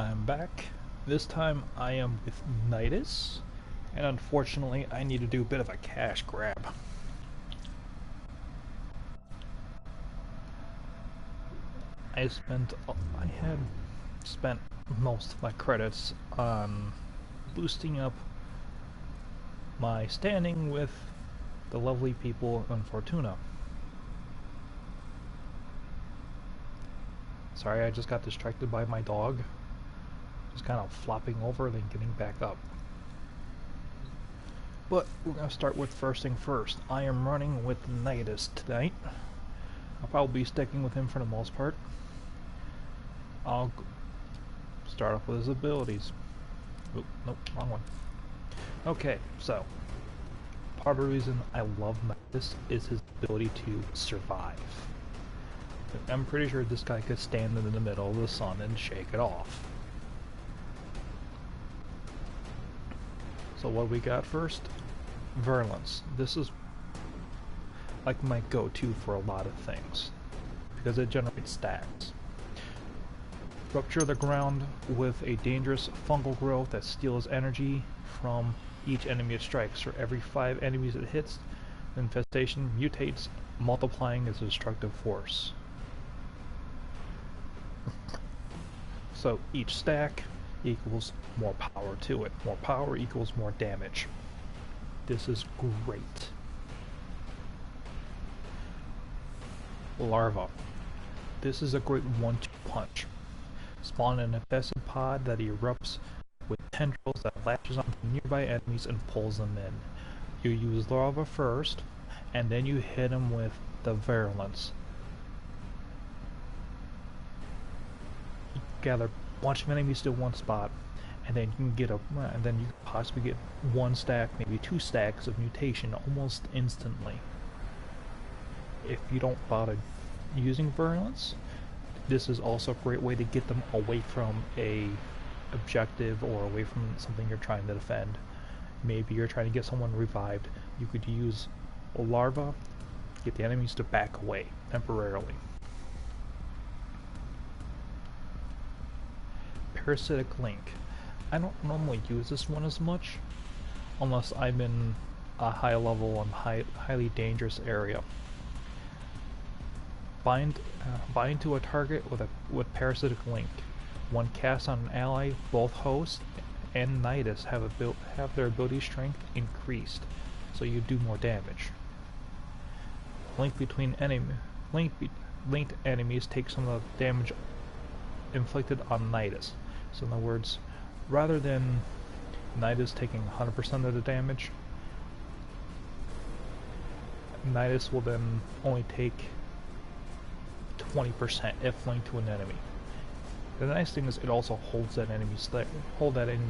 I'm back. This time I am with Nidus, and unfortunately I need to do a bit of a cash grab. I had spent most of my credits on boosting up my standing with the lovely people in Fortuna. Sorry, I just got distracted by my dog. Just kind of flopping over, then getting back up. But we're going to start with first thing first. I am running with Nidus tonight. I'll probably be sticking with him for the most part. I'll start off with his abilities. Oop, nope, wrong one. Okay, so part of the reason I love Nidus is his ability to survive. I'm pretty sure this guy could stand in the middle of the sun and shake it off. So what we got first? Virulence. This is like my go-to for a lot of things, because it generates stacks. Rupture the ground with a dangerous fungal growth that steals energy from each enemy it strikes. For every 5 enemies it hits, the infestation mutates, multiplying its destructive force. So each stack equals more power to it. More power equals more damage. This is great. Larva. This is a great 1-2 punch. Spawn an infested pod that erupts with tendrils that latches onto nearby enemies and pulls them in. You use larva first, and then you hit them with the virulence. You gather a bunch of enemies to one spot, and then you can possibly get 1 stack, maybe 2 stacks of mutation almost instantly. If you don't bother using virulence, this is also a great way to get them away from a objective or away from something you're trying to defend. Maybe you're trying to get someone revived. You could use a larva, get the enemies to back away temporarily. Parasitic Link. I don't normally use this one as much unless I'm in a high level and highly dangerous area. Bind to a target with Parasitic Link. When cast on an ally, both host and Nidus have their ability strength increased, so you do more damage. Linked enemies take some of the damage inflicted on Nidus. So in other words, rather than Nidus taking 100% of the damage, Nidus will then only take 20% if linked to an enemy. The nice thing is it also holds that enemy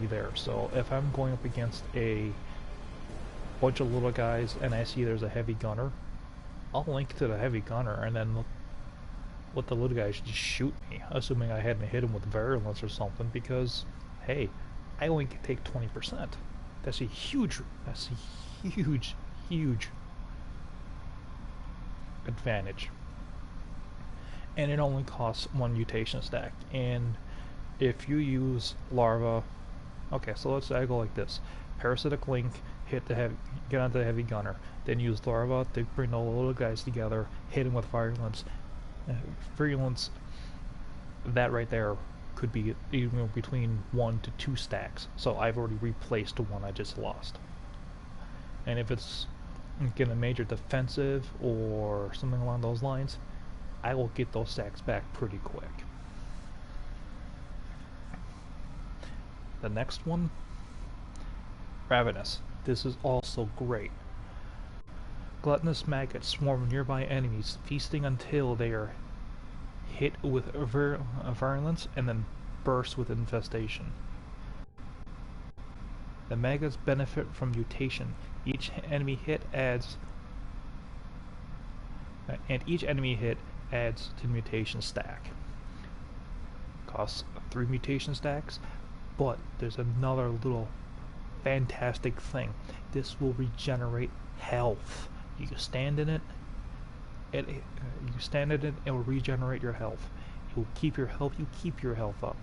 there. So if I'm going up against a bunch of little guys and I see there's a heavy gunner, I'll link to the heavy gunner and then let the little guys just shoot me, assuming I hadn't hit him with virulence or something, because hey, I only can take 20%. That's a huge advantage. And it only costs 1 mutation stack. And if you use larva, okay, so let's say I go like this: Parasitic Link, get onto the heavy gunner, then use larva to bring all the little guys together, hit him with virulence. Virulence, that right there could be even between 1 to 2 stacks. So I've already replaced the one I just lost. And if it's getting a major defensive or something along those lines, I will get those stacks back pretty quick. The next one, Ravenous. This is also great. Gluttonous maggots swarm nearby enemies, feasting until they are hit with virulence and then burst with infestation. The maggots benefit from mutation. Each enemy hit adds to the mutation stack. Costs 3 mutation stacks, but there's another little fantastic thing. This will regenerate health. You can stand in it, it will regenerate your health. It will keep your health. You keep your health up.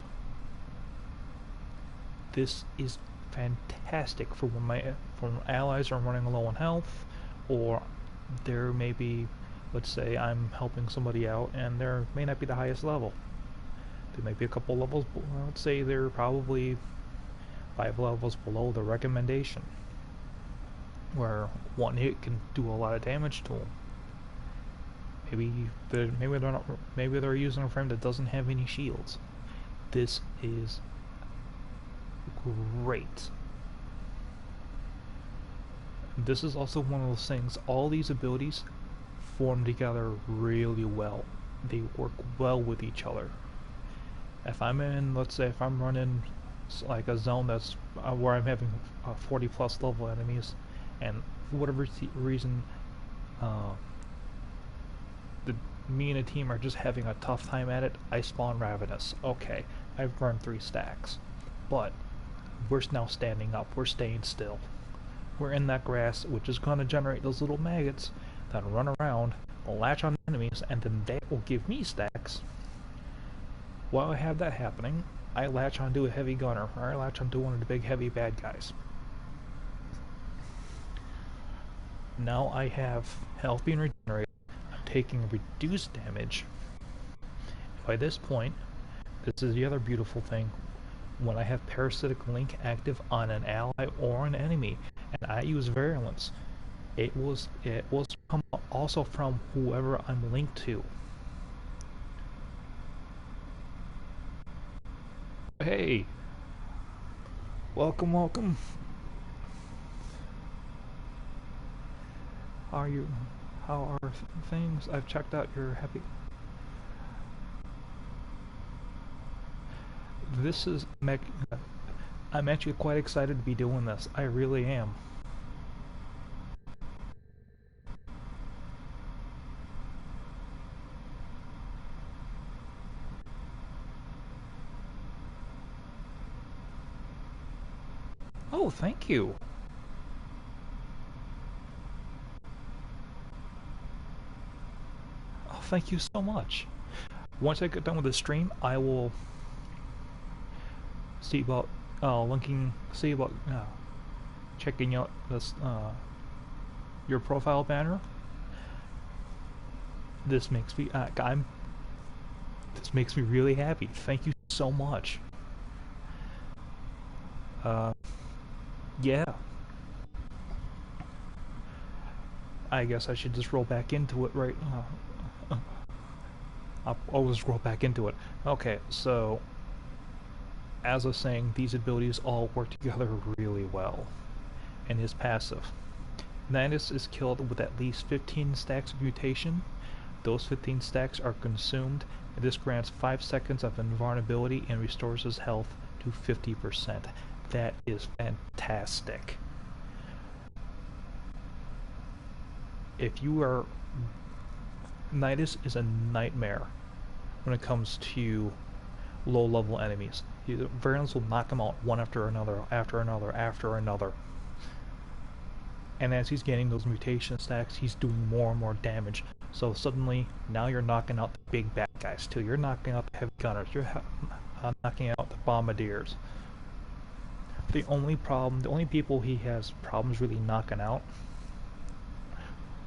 This is fantastic for when allies are running low on health, or there may be, let's say I'm helping somebody out and they may not be the highest level. They might be a couple levels, let's say they're probably 5 levels below the recommendation, where one hit can do a lot of damage to them. Maybe they're using a frame that doesn't have any shields. This is great. This is also one of those things, all these abilities form together really well. They work well with each other. If I'm in, let's say if I'm running like a zone that's where I'm having 40 plus level enemies, and for whatever reason me and a team are just having a tough time at it, I spawn Ravenous. Okay, I've burned 3 stacks. But we're now standing up, we're staying still. We're in that grass, which is going to generate those little maggots that run around, latch on enemies, and then that will give me stacks. While I have that happening, I latch onto a heavy gunner, or I latch onto one of the big heavy bad guys. Now I have health being regenerated, I'm taking reduced damage. By this point, this is the other beautiful thing, when I have Parasitic Link active on an ally or an enemy, and I use Virulence, it will come also from whoever I'm linked to. Hey! Welcome, welcome! How are you? How are things? I've checked out your happy... This is... I'm actually quite excited to be doing this. I really am. Oh, thank you! Oh, thank you so much. Once I get done with the stream, I will see about checking out this your profile banner. This makes me this makes me really happy. Thank you so much. Yeah. I guess I should just roll back into it right I'll always roll back into it. Okay, so as I was saying, these abilities all work together really well. And his passive. Nidus is killed with at least 15 stacks of mutation. Those 15 stacks are consumed, and this grants 5 seconds of invulnerability and restores his health to 50%. That is fantastic. If you are... Nidus is a nightmare when it comes to low-level enemies. Virulence will knock them out one after another, after another, after another. And as he's getting those mutation stacks, he's doing more and more damage. So suddenly, now you're knocking out the big bad guys too. You're knocking out the heavy gunners. You're knocking out the bombardiers. The only people he has problems really knocking out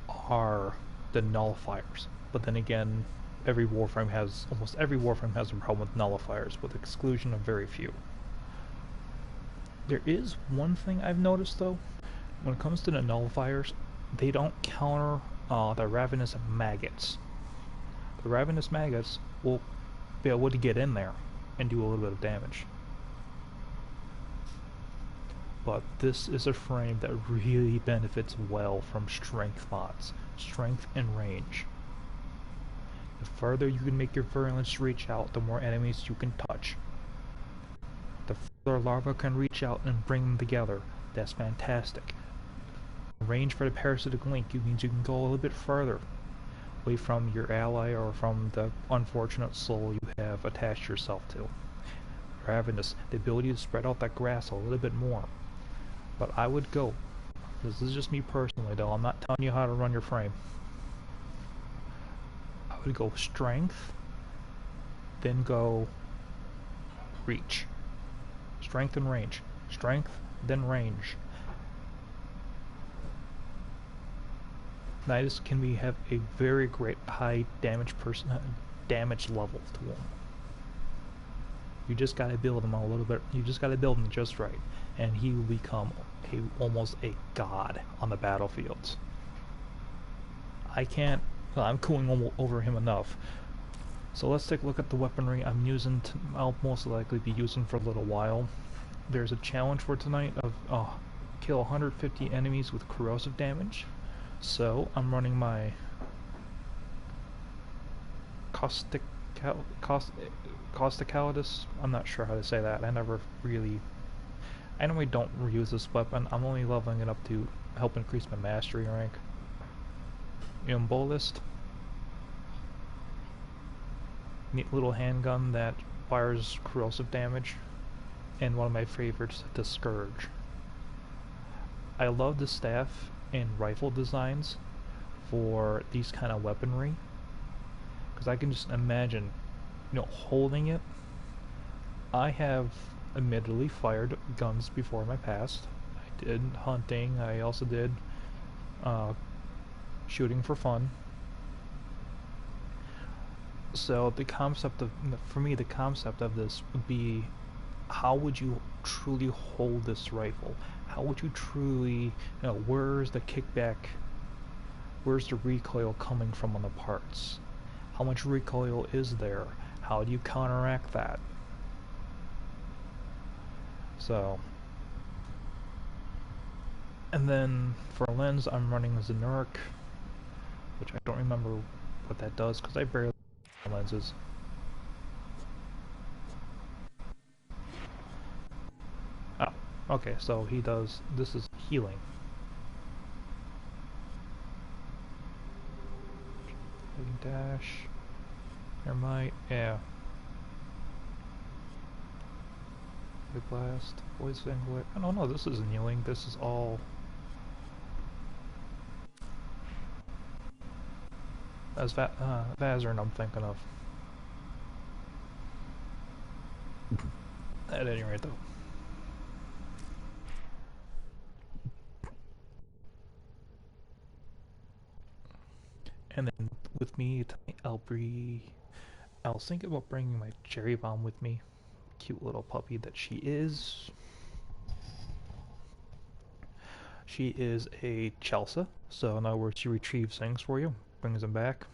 are the nullifiers. But then again, almost every Warframe has a problem with nullifiers, with the exclusion of very few. There is one thing I've noticed though. When it comes to the nullifiers, they don't counter the Ravenous maggots. The Ravenous maggots will be able to get in there and do a little bit of damage. But this is a frame that really benefits well from strength mods, strength and range. The further you can make your virulence reach out, the more enemies you can touch. The further larva can reach out and bring them together, that's fantastic. Range for the Parasitic Link means you can go a little bit further away from your ally or from the unfortunate soul you have attached yourself to. Ravenous, the ability to spread out that grass a little bit more. But I would go, this is just me personally though, I'm not telling you how to run your frame. I would go strength, then go reach. strength and range. Strength, then range. Nidus can have a very great high damage level to him. You just gotta build him a little bit. You just gotta build him just right, and he will become almost a god on the battlefields. I'm cooling over him enough. So let's take a look at the weaponry I'm using. I'll most likely be using for a little while. There's a challenge for tonight of kill 150 enemies with corrosive damage. So I'm running my Causticalidus. I'm not sure how to say that. I normally don't use this weapon. I'm only leveling it up to help increase my mastery rank. Bolist. Neat little handgun that fires corrosive damage. And one of my favorites, the Scourge. I love the staff and rifle designs for these kind of weaponry, because I can just imagine, holding it. I have admittedly fired guns before in my past. I did hunting. I also did shooting for fun. So the concept of this would be, how would you truly hold this rifle? How would you truly, where's the kickback? Where's the recoil coming from on the parts? How much recoil is there? How do you counteract that? So, and then for a lens, I'm running a Zenuric, which I don't remember what that does because I barely use lenses. Oh, okay, so he does, this is healing. Dash. Thermite, yeah. Big blast, poison glare. Oh no, this isn't healing, this is all. That's Vazern I'm thinking of. At any rate, though. And then with me, I was thinking about bringing my cherry bomb with me. Cute little puppy that she is. She is a Chelsea, so in other words, she retrieves things for you, brings them back.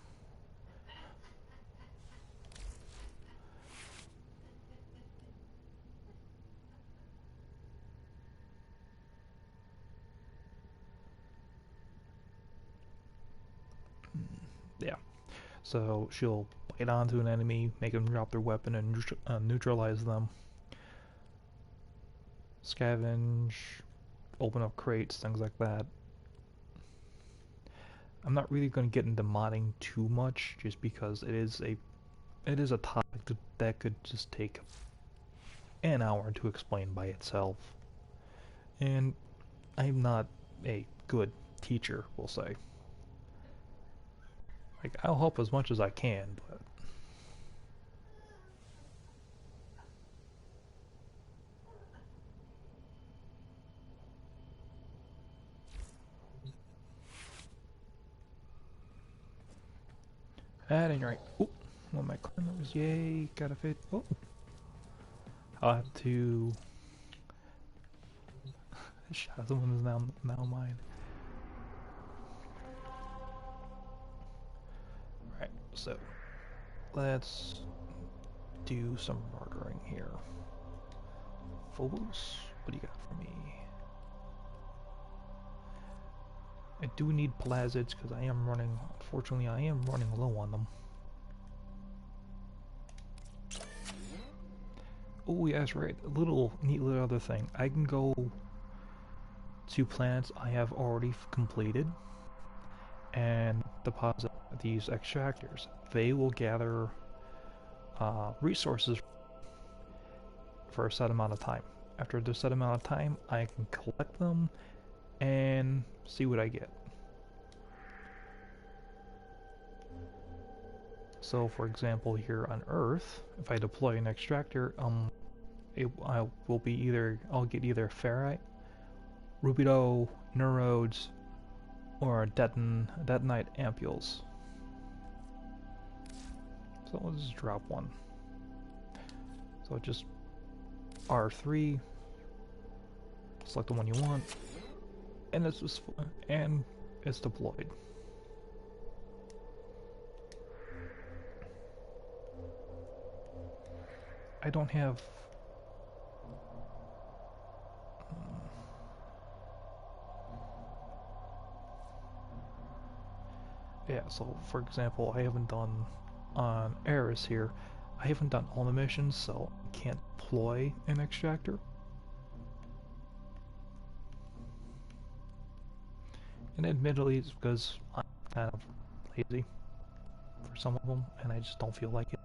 Yeah. So she'll bite onto an enemy, make them drop their weapon, and neutralize them. Scavenge, open up crates, things like that. I'm not really going to get into modding too much, just because it is a topic that could just take an hour to explain by itself. And I'm not a good teacher, we'll say. Like, I'll help as much as I can, but at any rate, one of my climbers, yay, got a fit. Oh, I'll have to. Shadow one is now mine. Alright, so let's do some murdering here. Phobos, what do you got for me? I do need plazids because unfortunately I am running low on them. Oh yeah, that's right, a neat little other thing. I can go to planets I have already completed and deposit these extractors. They will gather resources for a set amount of time. After the set amount of time, I can collect them and see what I get. So for example, here on Earth, if I deploy an extractor, I will be either, I'll get either ferrite, rubido, neurodes, or detonite ampules. So let's just drop one. So just R3, select the one you want, and it's deployed. I don't have yeah, so for example, I haven't done on Eris here, I haven't done all the missions, so I can't deploy an extractor. And admittedly, it's because I'm kind of lazy for some of them, and I just don't feel like it.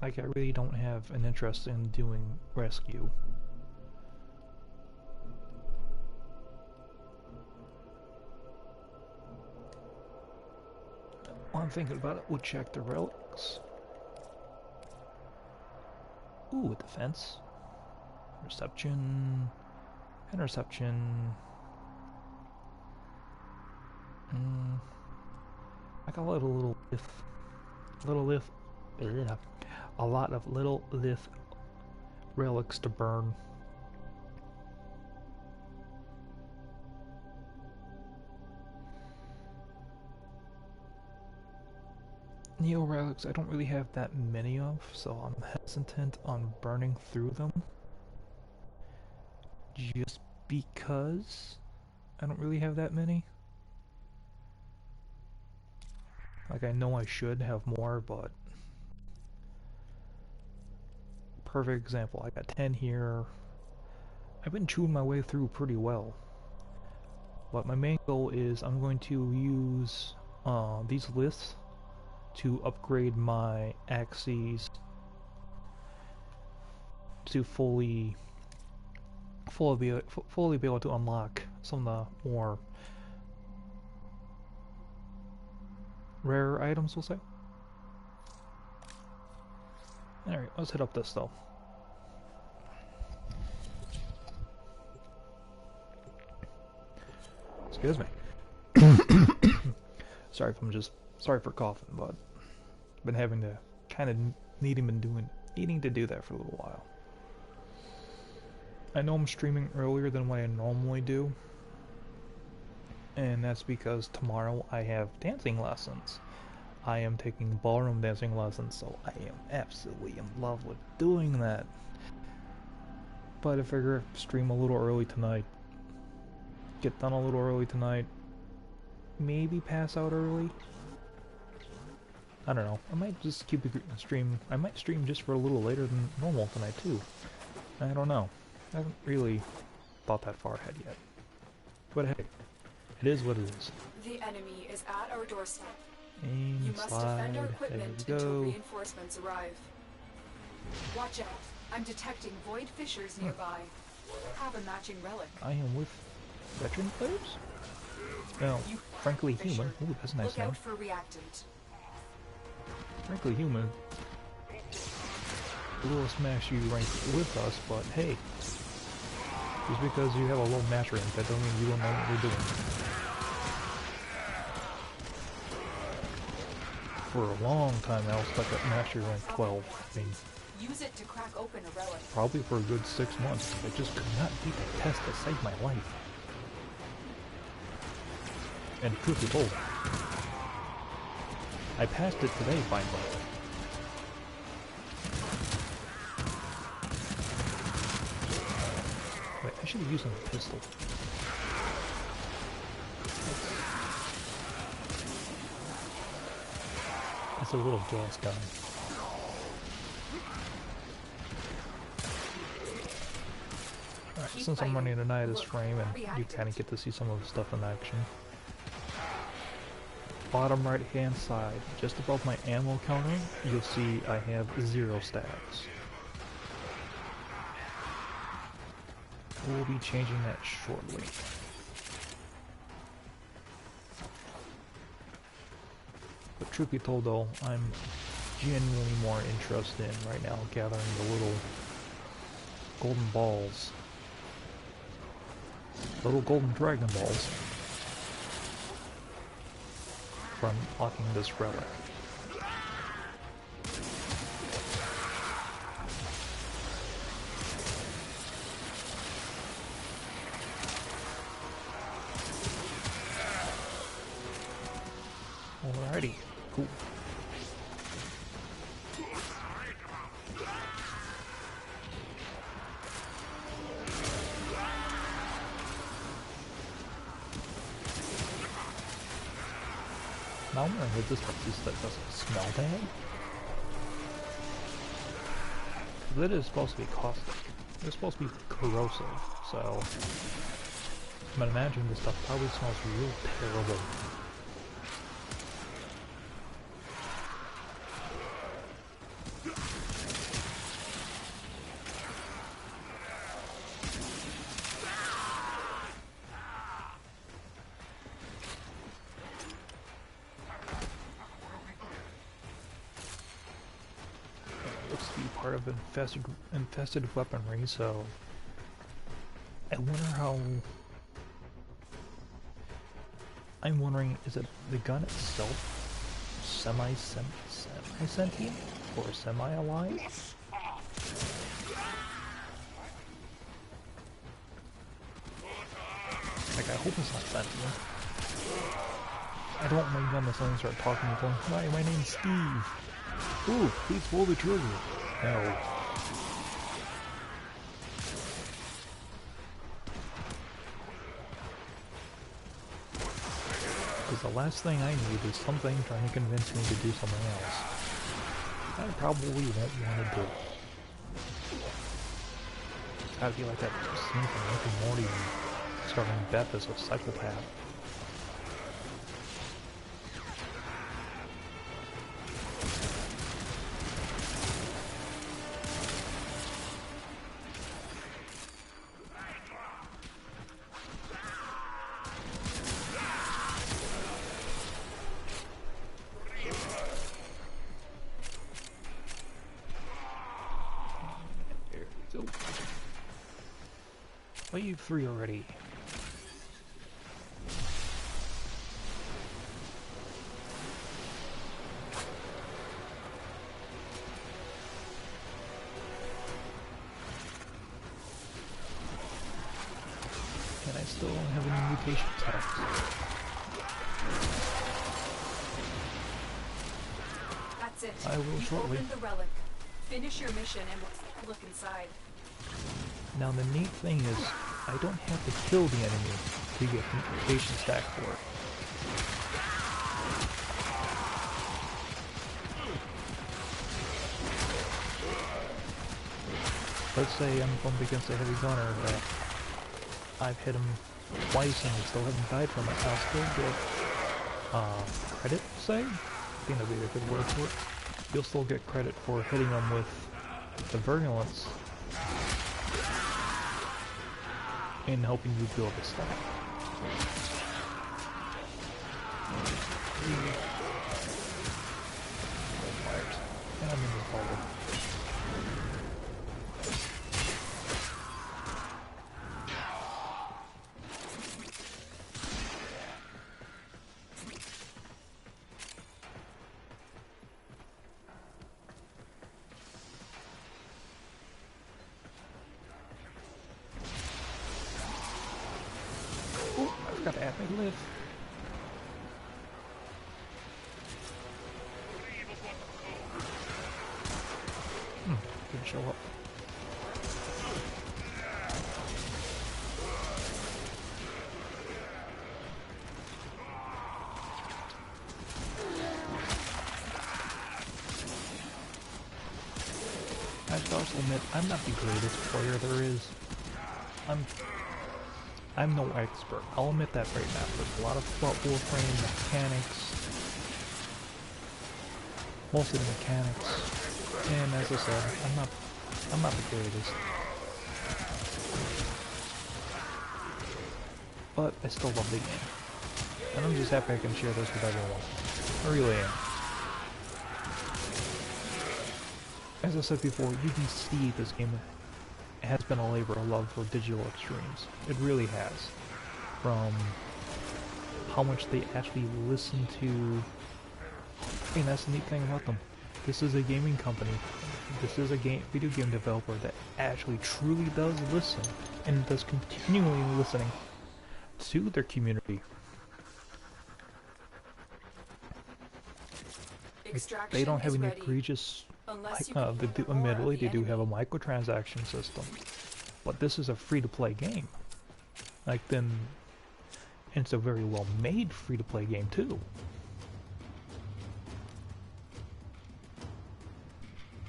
Like, I really don't have an interest in doing rescue. While I'm thinking about it, we'll check the relics. Ooh, a defense. Interception. Interception. I got a lot of little lith relics to burn. Neo relics I don't really have that many of, so I'm hesitant on burning through them. Just because I don't really have that many. Like, I know I should have more, but perfect example, I got 10 here. I've been chewing my way through pretty well. But my main goal is I'm going to use these liths to upgrade my axes to fully be able to unlock some of the more rare items, we'll say. Alright, let's hit up this though. Excuse me. Sorry for coughing, but I've been having to kind of needing to do that for a little while. I know I'm streaming earlier than what I normally do, and that's because tomorrow I have dancing lessons. I am taking ballroom dancing lessons, so I am absolutely in love with doing that. But I figure stream a little early tonight, get done a little early tonight, maybe pass out early. I don't know. I might just keep the stream. I might stream just for a little later than normal tonight too. I don't know. I haven't really thought that far ahead yet. But hey, it is what it is. The enemy is at our doorstep. Aim, you must slide, defend our equipment there we until go. reinforcements arrive. Watch out. I'm detecting void fissures nearby. Have a matching relic. I am with veteran players? No, frankly human. Ooh, that's a nice Look name. out for reactant. Frankly human. We'll smash you rank with us, but hey, just because you have a low match rank, that don't mean you don't know what you're doing. For a long time, I was stuck at mastery rank 12. I mean, Use it to crack open a relic. probably for a good 6 months. I just could not beat the test that saved my life. And truth be told, I passed it today finally. Wait, I should have used a pistol. That's a little gas gun. Alright, since I'm running tonight this frame and you kind of get to see some of the stuff in action. Bottom right hand side, just above my ammo counter, you'll see I have 0 stacks. We'll be changing that shortly. But truth be told though, I'm genuinely more interest in right now gathering the little golden balls. Little golden dragon balls. From unlocking this relic. Alrighty, cool. Now I'm wondering if this piece that doesn't smell bad. Because it is supposed to be caustic. It's supposed to be corrosive, so I'm gonna imagine this stuff probably smells real terrible. Looks to be part of infested weaponry, so I wonder how. I'm wondering, is it the gun itself semi-sentient or semi-alive? Like, I hope it's not sentient. I don't want my gun to suddenly start talking to me, going, "Hi, my name's Steve. Ooh, please pull the trigger." No. Because the last thing I need is something trying to convince me to do something else. I probably won't want to do. It's gotta be like that scene from Rick and Morty starting Beth as a psychopath. Wave 3 already. And I still don't have any mutation text. That's it. I will You've shortly. opened the relic. Finish your mission and look inside. Now the neat thing is, I don't have to kill the enemy to get mutation stack for it. Let's say I'm bumped against a heavy gunner that I've hit him twice and I still haven't died from it. I'll still get credit, say? I think that'd be a good word for it. You'll still get credit for hitting him with the virulence in helping you build a stack. And I'm in the bubble. I forgot to add my lift. Didn't show up. I should also admit, I'm not the greatest player there is. I'm no expert. I'll admit that right now. There's a lot of Warframe mechanics, mostly the mechanics, and as I said, I'm not the greatest. But I still love the game, and I'm just happy I can share this with everyone. I really am. as I said before, you can see this game has been a labor of love for digital extremes. It really has. From how much they actually listen to. And that's the neat thing about them. This is a gaming company. This is a video game developer that actually truly does listen and does continually listening to their community. They don't have any egregious. Admittedly, they do have a microtransaction system, but this is a free-to-play game. Like then, and it's a very well-made free-to-play game too.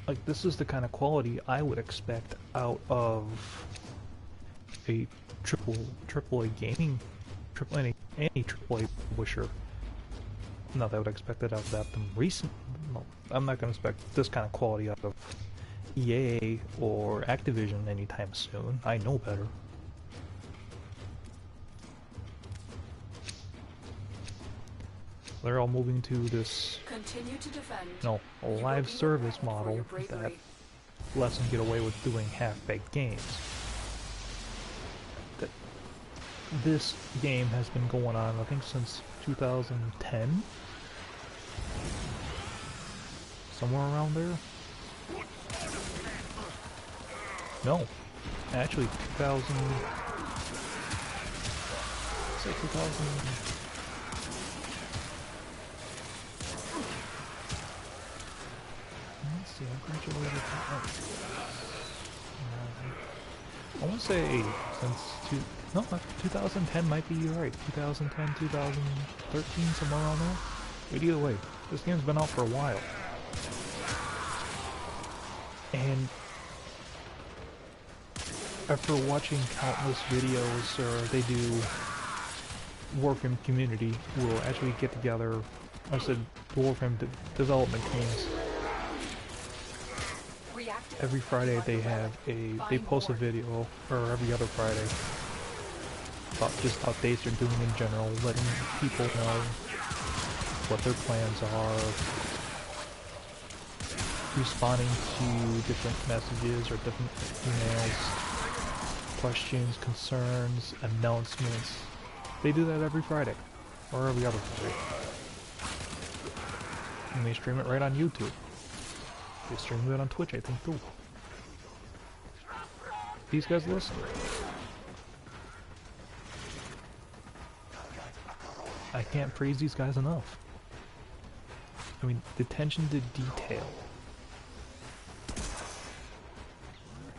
Like this is the kind of quality I would expect out of a triple A gaming, any triple A publisher. Not that I would expect it out of that. No, I'm not going to expect this kind of quality out of EA or Activision anytime soon. I know better. They're all moving to this, a live service model that lets them get away with doing half-baked games. This game has been going on, I think, since 2010? Somewhere around there? No. Actually, 2000... say 2000... Let's see, I graduated... I want to say since... No, 2010 might be right. 2010, 2013, somewhere around there. But either way, this game's been out for a while. And after watching countless videos, or they do Warframe community, will actually get together. I said Warframe development teams. Every Friday they post a video, or every other Friday, about just updates they're doing in general, letting people know what their plans are, responding to different messages or different emails, questions, concerns, announcements. They do that every Friday, or every other Friday. And they stream it right on YouTube. They stream it on Twitch, I think, too. These guys listen. I can't praise these guys enough. I mean, the attention to detail.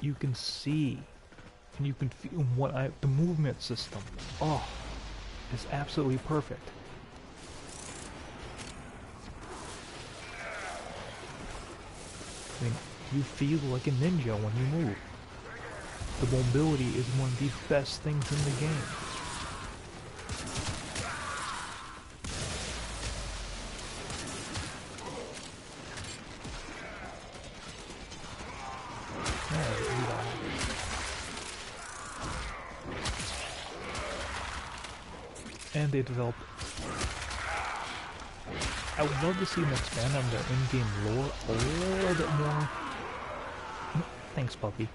You can see, and you can feel the movement system. Oh, is absolutely perfect. I mean, you feel like a ninja when you move. The mobility is one of the best things in the game. And they developed. I would love to see them expand on their in-game lore a little bit more. Thanks, puppy.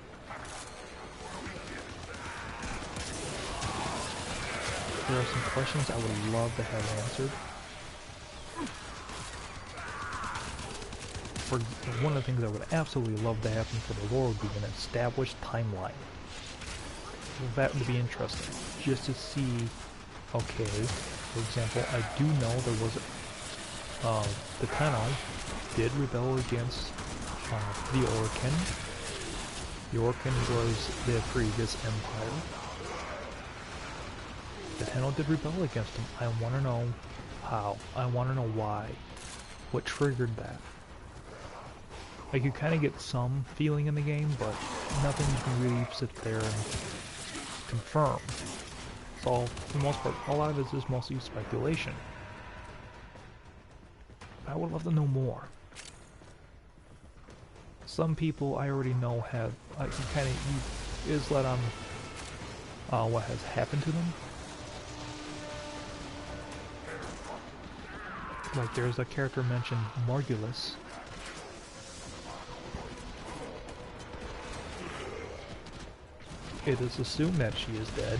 There are some questions I would love to have answered. One of the things I would absolutely love to happen for the lore would be an established timeline. That would be interesting, just to see. Okay, for example, I do know there was the Tenai did rebel against the Orkin. The Orkin was the previous empire. The Tenai did rebel against them. I want to know how. I want to know why. What triggered that? Like, you kind of get some feeling in the game, but nothing you can really sit there and confirm. So, for the most part, a lot of it is mostly speculation. I would love to know more. Some people I already know have, kind of is let on what has happened to them. Like, there's a character mentioned, Morgulus, it is assumed that she is dead.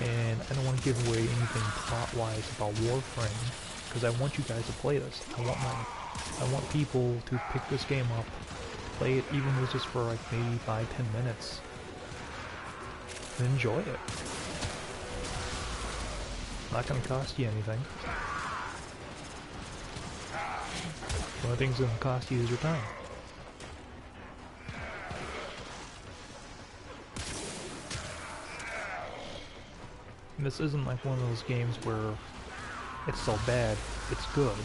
And I don't want to give away anything plot-wise about Warframe, because I want you guys to play this. I want people to pick this game up, play it even if it's just for like maybe 5-10 minutes, and enjoy it. Not gonna cost you anything. The only thing that's gonna cost you is your time. And this isn't like one of those games where it's so bad, it's good.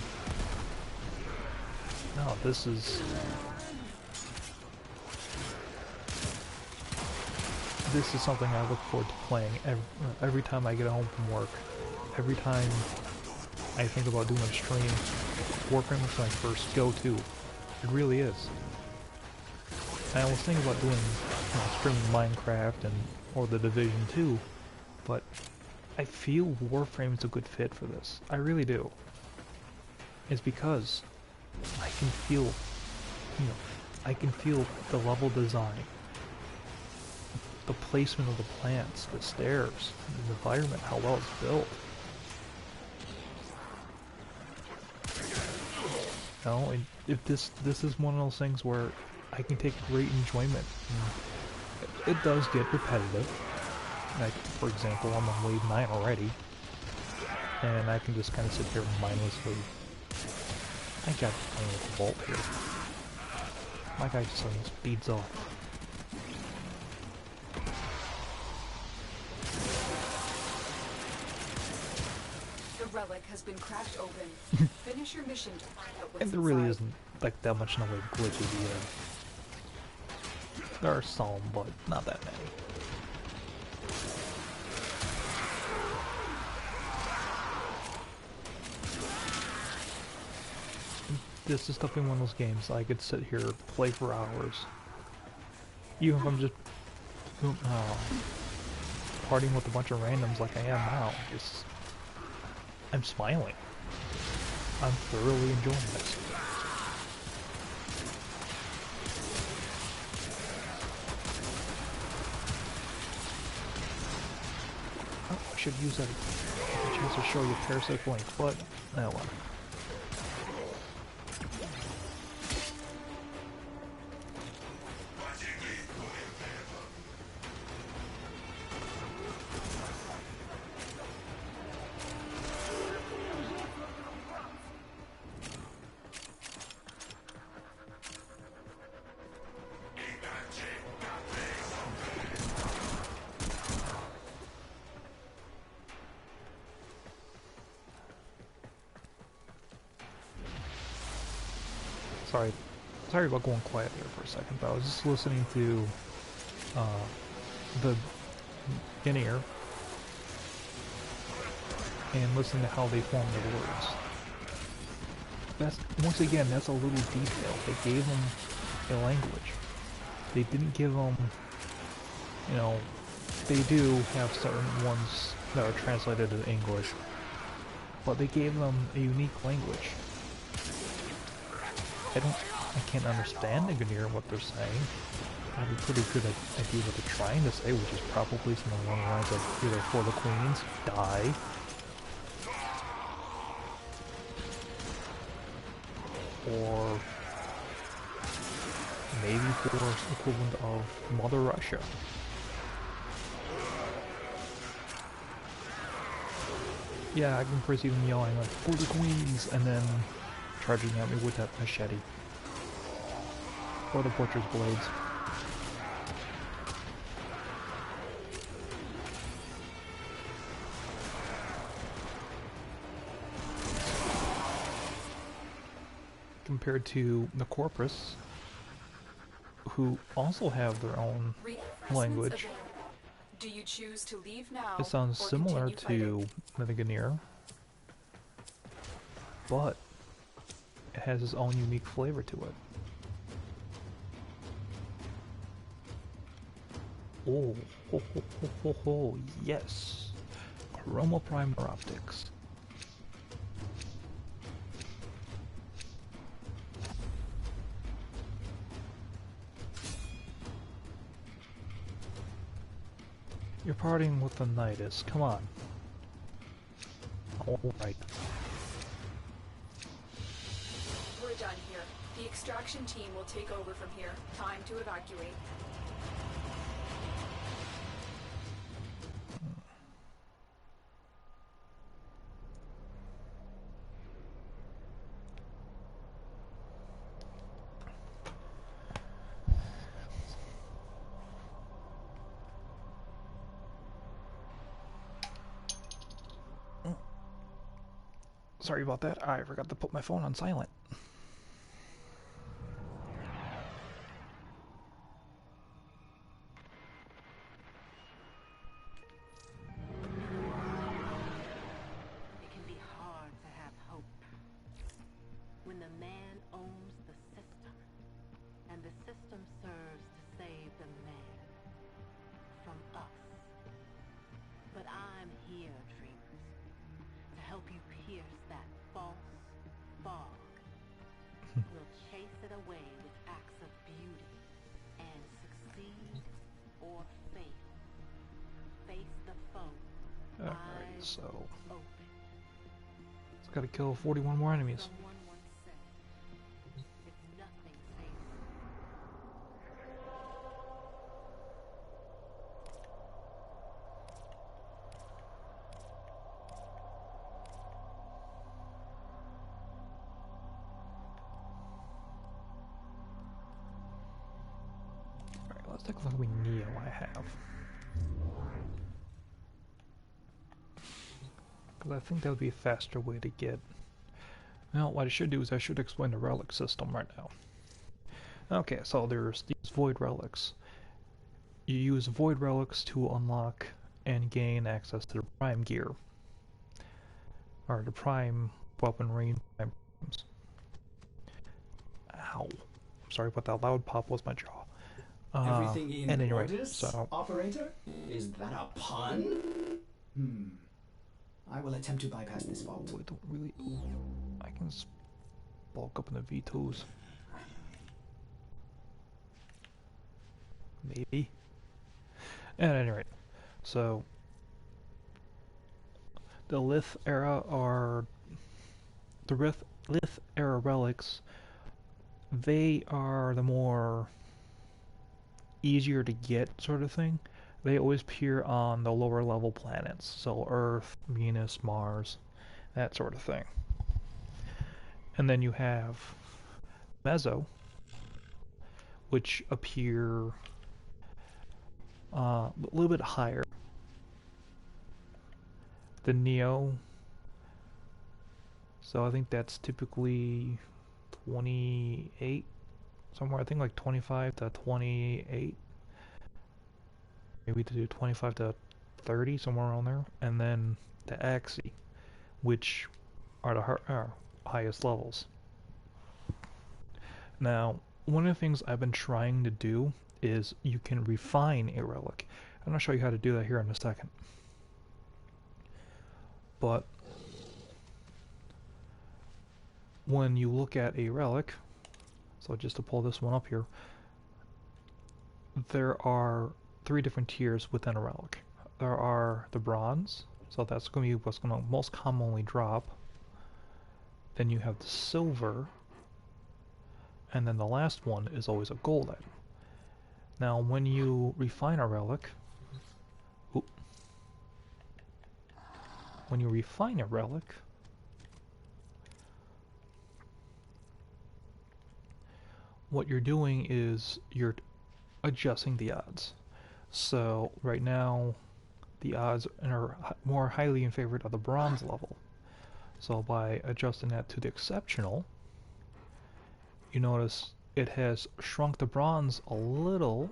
No, this is something I look forward to playing every time I get home from work. Every time I think about doing a stream, Warframe is my first go-to. It really is. I was thinking about doing streaming Minecraft or The Division 2, but I feel Warframe is a good fit for this. I really do. It's because I can feel, I can feel the level design, the placement of the plants, the stairs, the environment, how well it's built. You know, if this is one of those things where I can take great enjoyment. It does get repetitive. Like, for example, I'm on wave 9 already, and I can just kind of sit here mindlessly. I got playing with the vault here. My guy just suddenly speeds off. The relic has been cracked open. Finish your mission to find out what's And there really inside. isn't like that much in the way of glitches either. There are some, but not that many. This is definitely one of those games I could sit here, play for hours. Even if I'm just partying with a bunch of randoms like I am now. I'm smiling. I'm thoroughly enjoying this. Oh, I should use that chance to show you Parasite Blink, but no one. Sorry about going quiet there for a second, but I was just listening to the in-ear and listening to how they form their words. Once again, that's a little detail. They gave them a language. They didn't give them, they do have certain ones that are translated into English, but they gave them a unique language. I can't understand the Ganir what they're saying. I have a pretty good idea what they're trying to say, which is probably something along the lines of either for the queens, die, or maybe for the equivalent of Mother Russia. Yeah, I can perceive them yelling like, for the queens, and then charging at me with that machete. Or the butcher's blades. Compared to the Corpus, who also have their own language. Do you choose to leave now? It sounds similar to the Ganir, but it has its own unique flavor to it. Oh, ho, ho, ho, ho, ho, yes. Chroma Primer Optics. You're partying with the Nidus. Come on. Alright. We're done here. The extraction team will take over from here. Time to evacuate. Sorry about that. I forgot to put my phone on silent. It can be hard to have hope when the man owns the system, and the system serves to save the man from us. But I'm here, dreamers, to help you pierce that false fog. We'll chase it away with acts of beauty and succeed or fail. Face the foe. Alright, Eyes so open. it's gotta kill 41 more enemies. Someone once said, it's nothing safe. Alright, let's take a look at what Neo I have. Because I think that would be a faster way to get... Well, what I should do is I should explain the relic system right now. Okay, so there's these void relics. You use void relics to unlock and gain access to the prime gear. Or the prime weaponry and prime items. Ow. Sorry about that loud pop was my jaw. Everything in and anyway, orders, so operator? Is that a pun? I will attempt to bypass this vault. I don't really. I can bulk up in the V2s. Maybe. At any rate, so the Lith era are the Lith era relics. They are the more easier to get sort of thing. They always appear on the lower level planets, so Earth, Venus, Mars, that sort of thing. And then you have Mezzo, which appear a little bit higher than Neo. So I think that's typically 28, somewhere I think like 25 to 28. Maybe to do 25 to 30, somewhere around there. And then the Axii, which are the highest levels. Now, one of the things I've been trying to do is you can refine a relic. I'm going to show you how to do that here in a second. But when you look at a relic, so just to pull this one up here, there are 3 different tiers within a relic. There are the bronze, so that's going to be what's going to most commonly drop. Then you have the silver, and then the last one is always a gold item. Now when you refine a relic, what you're doing is you're adjusting the odds. So right now the odds are more highly in favor of the bronze level. So by adjusting that to the exceptional, you notice it has shrunk the bronze a little,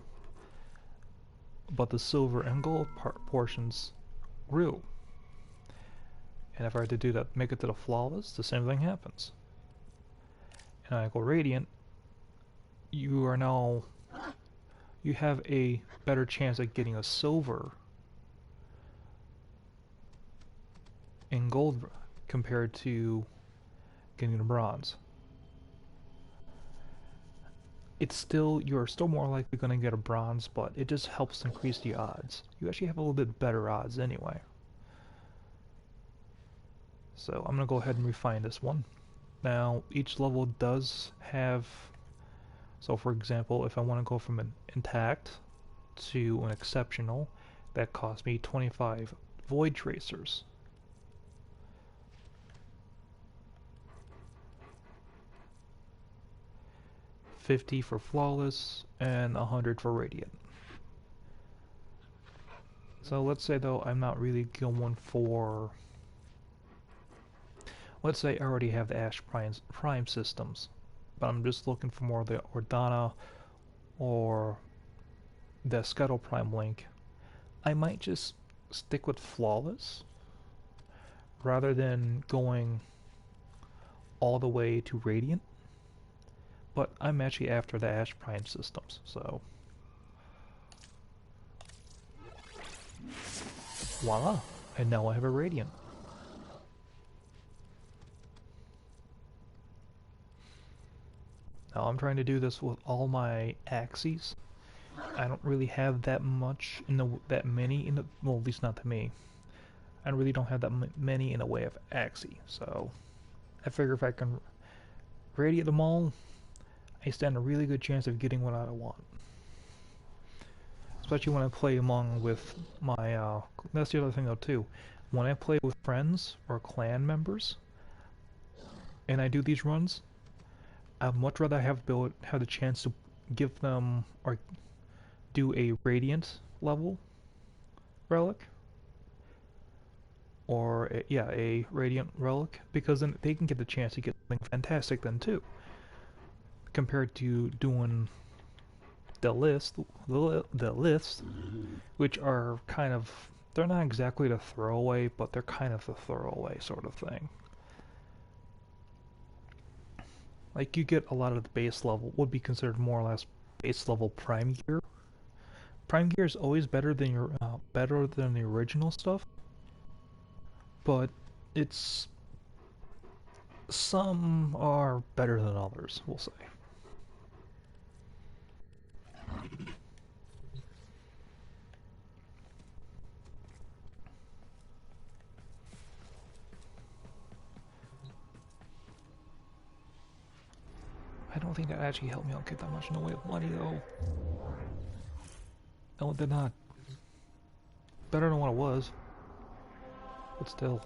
but the silver and gold portions grew. And if I were to do that, make it to the flawless, the same thing happens. And I go radiant, you have a better chance at getting a silver in gold compared to getting the bronze. you're still more likely going to get a bronze, but it just helps increase the odds. You actually have a little bit better odds anyway. So I'm going to go ahead and refine this one. Now, each level does have, so for example, if I want to go from an intact to an exceptional, that costs me 25 void tracers. $50 for flawless and $100 for radiant. So let's say though I'm not really going for, let's say I already have the Ash Prime systems, but I'm just looking for more of the Ordana or the Scuttle Prime link. I might just stick with flawless rather than going all the way to radiant. But I'm actually after the Ash Prime systems, so voila, and now I have a radiant. Now I'm trying to do this with all my axes. I don't really have that much that many in the, well, at least not to me. I really don't have that many in the way of axes, so I figure if I can radiate them all, I stand a really good chance of getting what I want. Especially when I play along with my, that's the other thing though too. When I play with friends or clan members, and I do these runs, I'd much rather have the chance to give them, or do a radiant level relic. Or, a radiant relic, because then they can get the chance to get something fantastic then too. Compared to doing the lists, which are kind of, they're not exactly the throwaway, but they're kind of the throwaway sort of thing. Like, you get a lot of the base level, would be considered more or less base level prime gear. Prime gear is always better than the original stuff, but it's, some are better than others, we'll say. I don't think that actually helped me out get that much in the way of money though. No, it did not. Better than what it was. But still.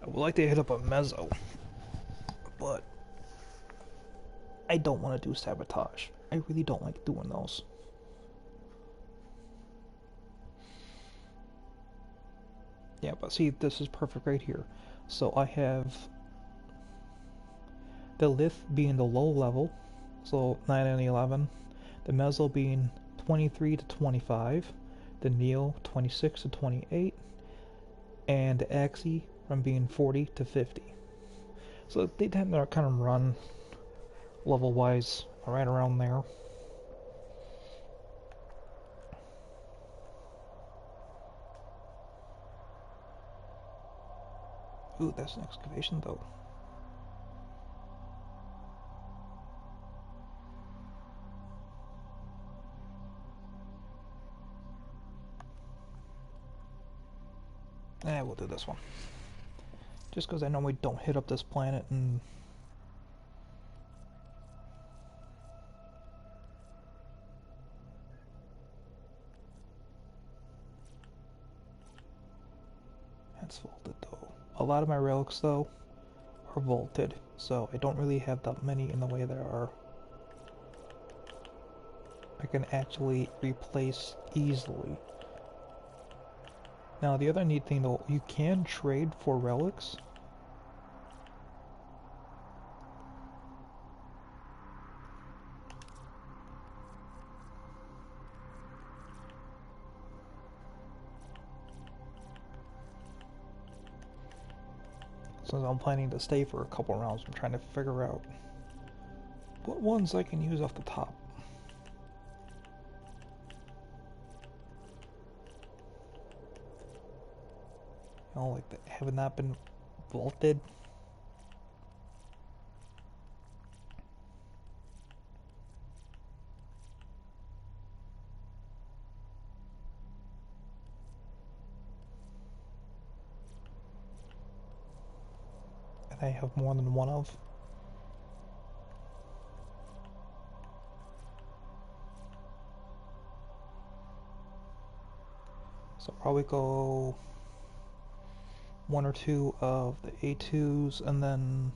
I would like to hit up a mezzo, but I don't want to do sabotage. I really don't like doing those. Yeah, but see, this is perfect right here. So I have the Lith being the low level, so 9 and 11. The Mezzo being 23 to 25. The Neo 26 to 28. And the Axie from being 40 to 50. So they tend to kind of run level-wise right around there. Ooh, that's an excavation though. We'll do this one. Just because I normally don't hit up this planet and... That's vaulted though. A lot of my relics though are vaulted, so I don't really have that many in the way there are. I can actually replace easily. Now the other neat thing though, you can trade for relics. Since I'm planning to stay for a couple rounds, I'm trying to figure out what ones I can use off the top. You know, like, have not been vaulted. And I have more than one of. So probably go one or two of the A2s, and then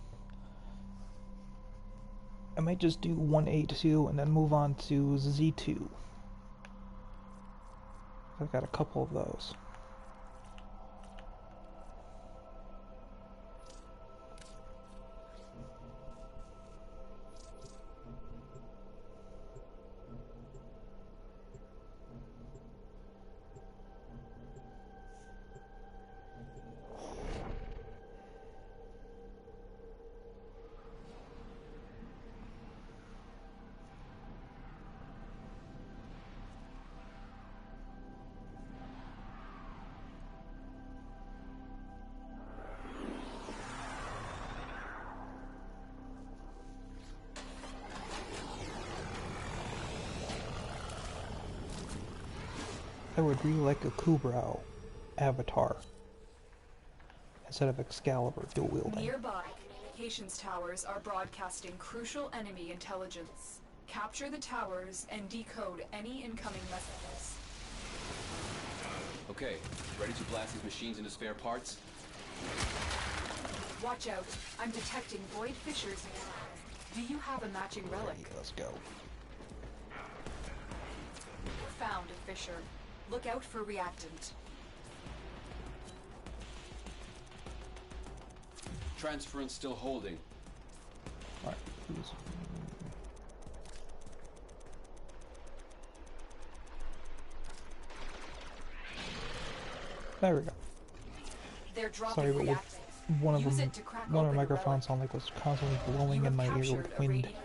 I might just do one A2 and then move on to Z2. I've got a couple of those. I would really like a Kubrao avatar instead of Excalibur dual wielding. Nearby, communications towers are broadcasting crucial enemy intelligence. Capture the towers and decode any incoming messages. Okay, ready to blast these machines into spare parts? Watch out, I'm detecting void fissures. Do you have a matching relic? Okay, let's go. Found a fissure. Look out for reactant. Transference still holding. Alright, please. There we go. They're dropping Sorry, but with reactant. one of Use them, it to crack one of the open the microphones sounded like it was constantly blowing You in have my ear captured with a wind. radiant tower.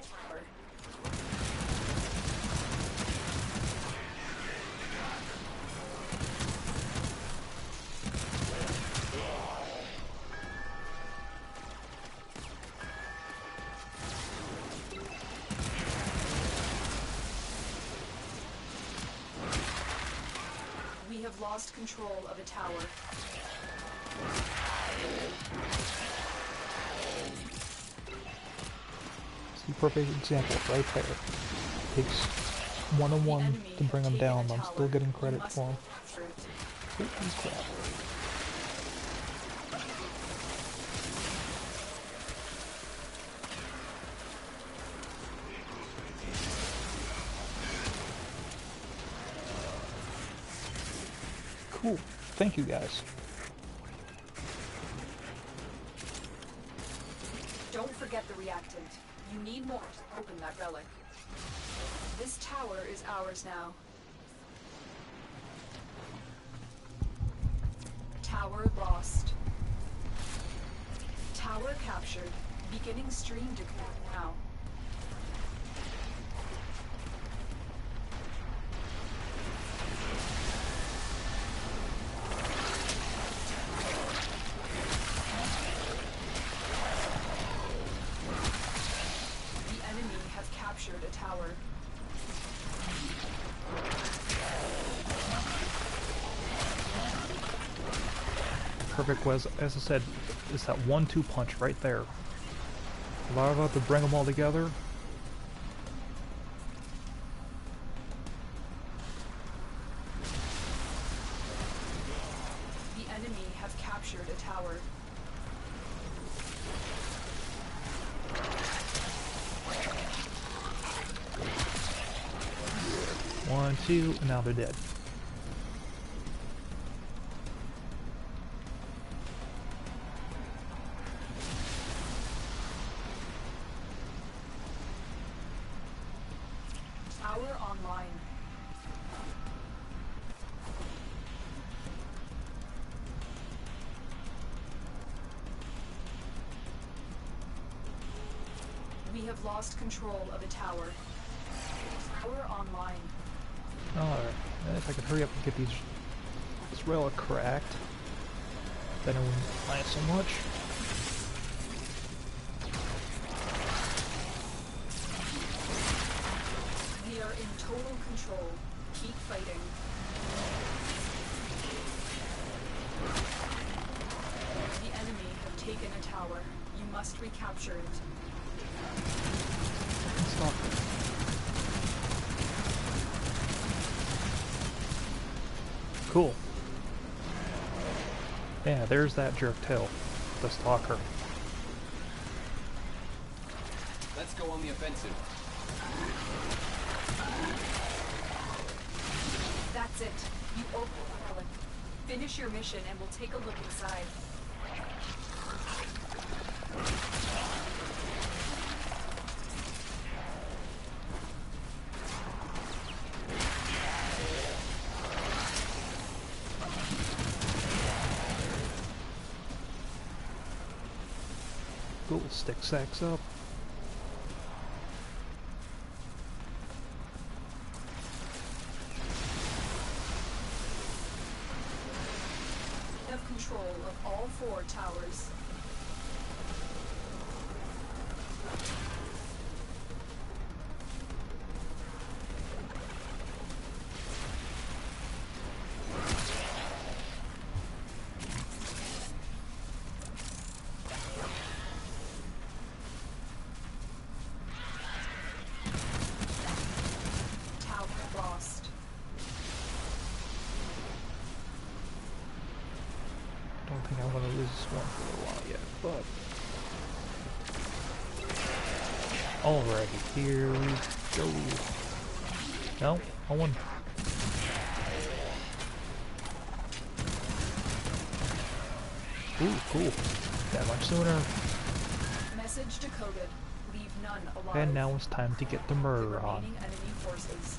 We have lost control of a tower. See, perfect example right there. Takes one-on-one to bring them down, but I'm still getting credit for them. Holy crap. Cool. Thank you guys. Don't forget the reactant. You need more to open that relic. This tower is ours now. Tower lost. Tower captured. Beginning stream decline now. The enemy has captured a tower. Perfect was, as I said, is that 1-2 punch right there. Larva to bring them all together. The enemy has captured a tower. One, two, and now they're dead. Tower online. We have lost control of a tower. Tower online. Alright, if I could hurry up and get this relic cracked. then it wouldn't fly so much. We are in total control. Keep fighting. The enemy have taken a tower. You must recapture it. Stop. Cool. Yeah, there's that jerk tail. The stalker. Let's go on the offensive. That's it. You open the relic. Finish your mission and we'll take a look inside. Cool, stick sacks up. Have control of all 4 towers. Tower lost. Don't think I'm gonna lose this one for a while yet, but alrighty, here we go. No, I won. Ooh, cool. That much sooner. Message decoded. Leave none alive. And now it's time to get the The murder on. remaining enemy forces.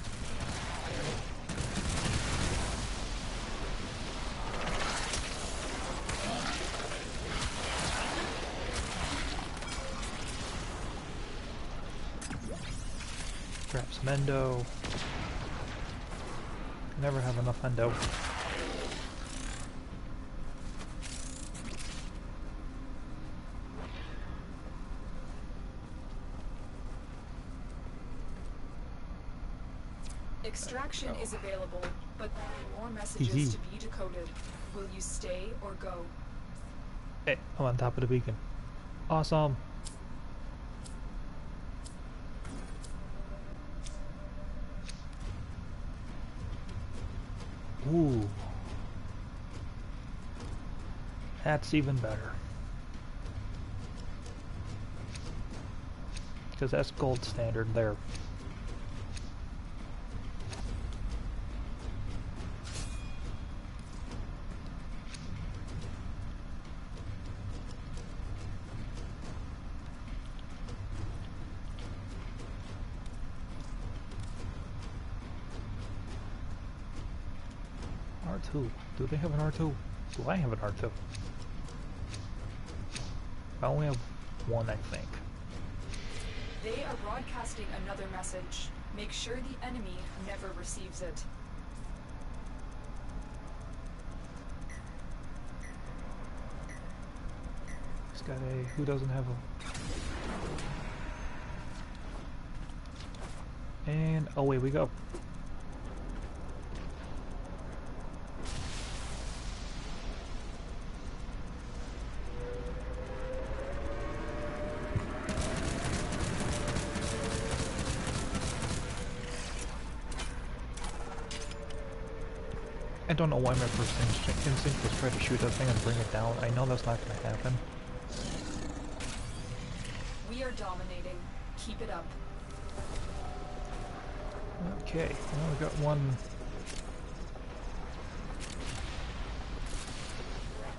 Grab some endo. Never have enough endo. Extraction is available, but there are more messages to be decoded. Will you stay or go? Hey, I'm on top of the beacon. Awesome. Ooh. That's even better. Because that's gold standard there. R2. Do they have an R2? Do I have an R2? I only have one, I think. They are broadcasting another message. Make sure the enemy never receives it. It's got a... Who doesn't have a... And away we go. I don't know why my first instinct was try to shoot that thing and bring it down. I know that's not going to happen. We are dominating. Keep it up. Okay, well, we got one.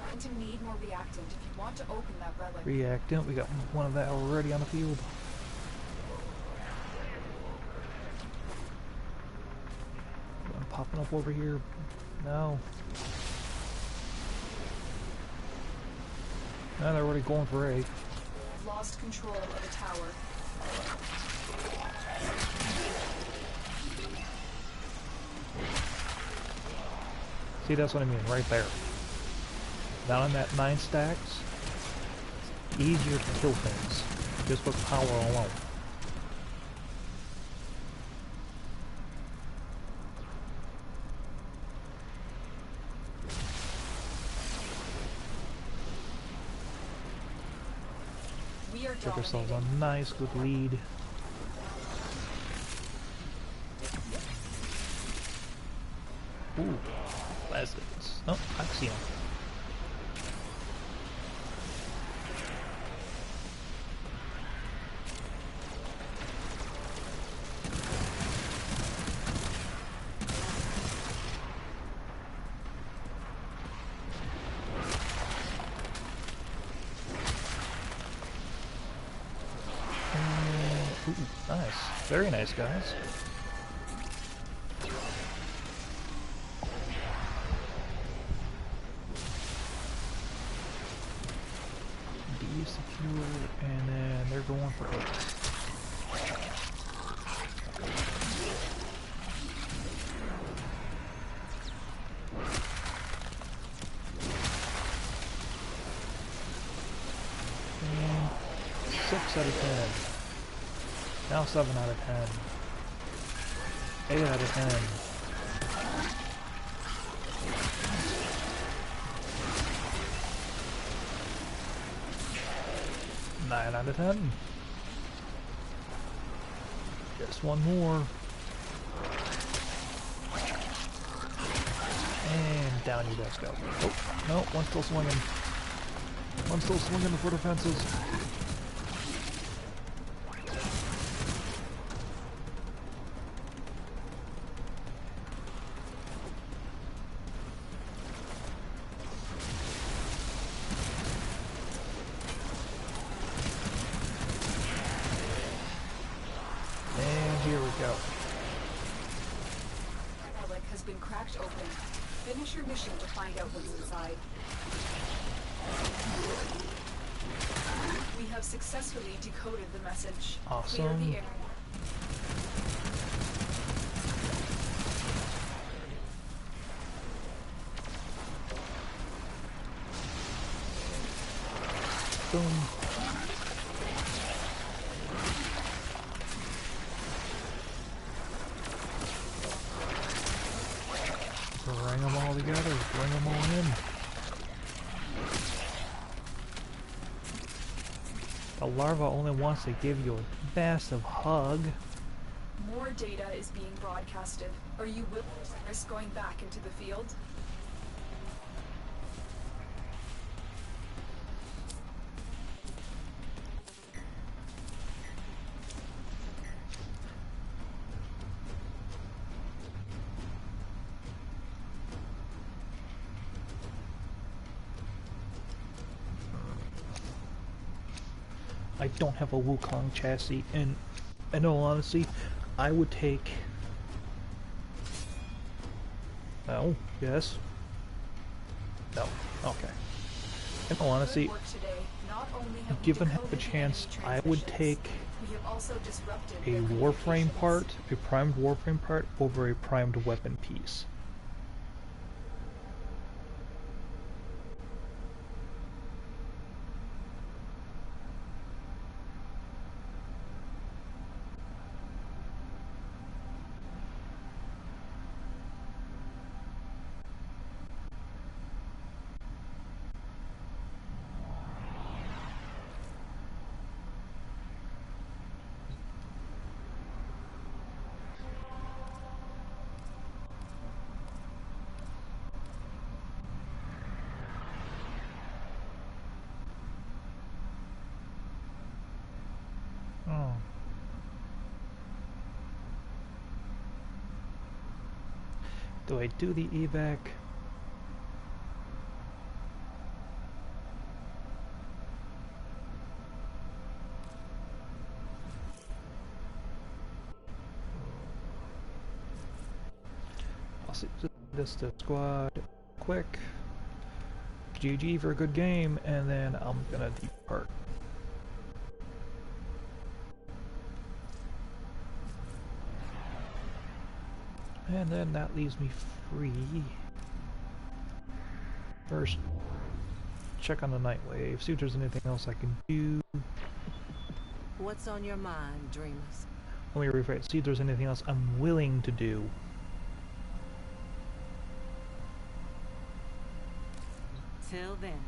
Going to need more reactant if you want to open that relic. Reactant. We got one of that already on the field. One popping up over here. No. No, they're already going for A. Lost control of the tower. See, that's what I mean, right there. Down in that 9 stacks, it's easier to kill things, just with power alone. We are Give ourselves a dominating. nice good lead. Ooh, bastards. Oh, I see him. Ooh, nice. Very nice, guys. D secure, and then they're going for A. And 6 out of 10. Now 7 out of 10. 8 out of 10. Nine out of 10. Just one more. And down you guys go. Oh, no, one's still swinging. One's still swinging for defenses. Relic has been cracked open. Finish your mission to find out what's inside. We have successfully decoded the message. Clear Awesome. the area. Boom. Bring them all together. Bring them all in. The larva only wants to give you a massive hug. More data is being broadcasted. Are you willing to risk going back into the field? I don't have a Wukong chassis, and in all honesty, I would take... No? Yes? No. Okay. In all honesty, Good work today. Not only have we given half a decoded the chance, enemy I would transmissions, take we have also disrupted a their Warframe communications. part, a primed Warframe part, over a primed weapon piece. Oh. Do I do the evac? I'll see this to squad quick. GG for a good game, and then I'm gonna depart. And then that leaves me free. First, check on the night wave, see if there's anything else I can do. What's on your mind, dreamers? Let me rephrase, see if there's anything else I'm willing to do. Till then.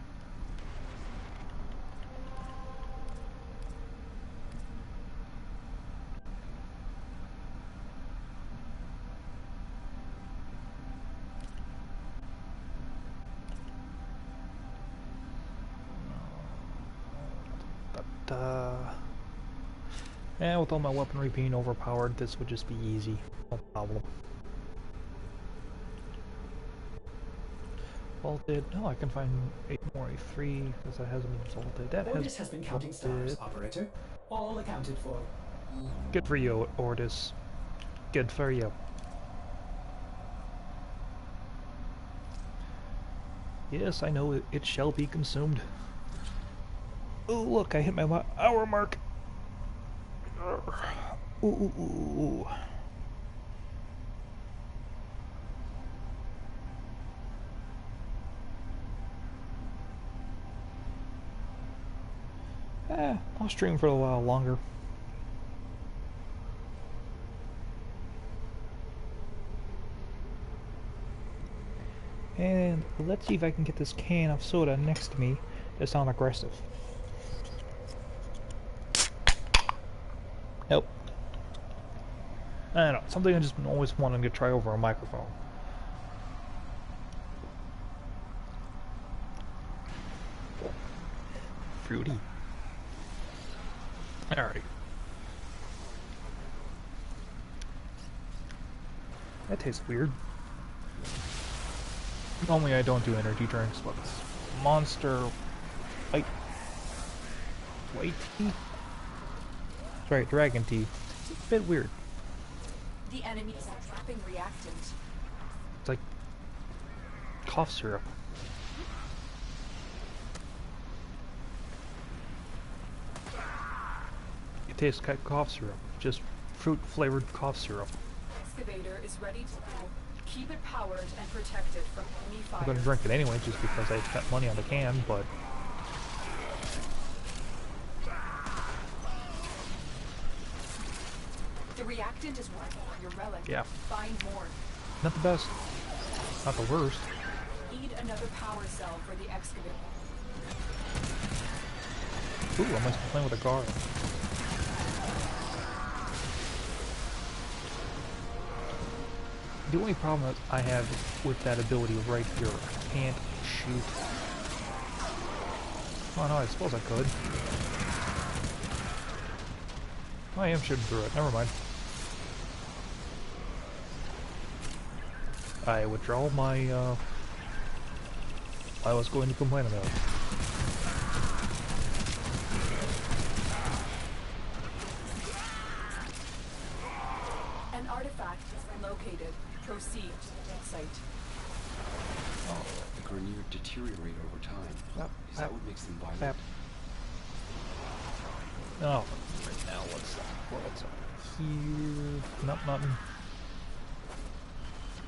And with all my weaponry being overpowered, this would just be easy. No problem. Vaulted. No, I can find 8 more A3 because that hasn't been vaulted. That Ordis has been counting stars, operator. All accounted for. Good for you, Ordis. Good for you. Yes, I know it shall be consumed. Oh, look, I hit my hour mark. Ooh, ooh, ooh, ooh. I'll stream for a while longer. And let's see if I can get this can of soda next to me to sound aggressive. Nope. I don't know, something I just been always wanting to try over a microphone. Fruity. Alright. That tastes weird. Normally I don't do energy drinks, but Monster White tea? Sorry, Dragon tea. It's a bit weird. The enemy is trapping reactant. It's like cough syrup. It tastes like cough syrup, just fruit flavored cough syrup. Excavator is ready to go. Keep it powered and protected from enemy fire. I'm gonna drink it anyway, just because I spent money on the can, but The reactant is working on your relic. yeah, Find more. not the best, not the worst. Need another power cell for the excavator. Ooh, I must be playing with a guard. The only problem that I have with that ability right here, I can't shoot. Oh no, I suppose I could. I am shooting through it, never mind. I withdraw my, I was going to complain about. An artifact has been located. Proceed to the next site. Oh, The Grenier deteriorate over time. Yep. Is that what makes them violent? Yep. Oh, right now, what's up here? Nope, nothing.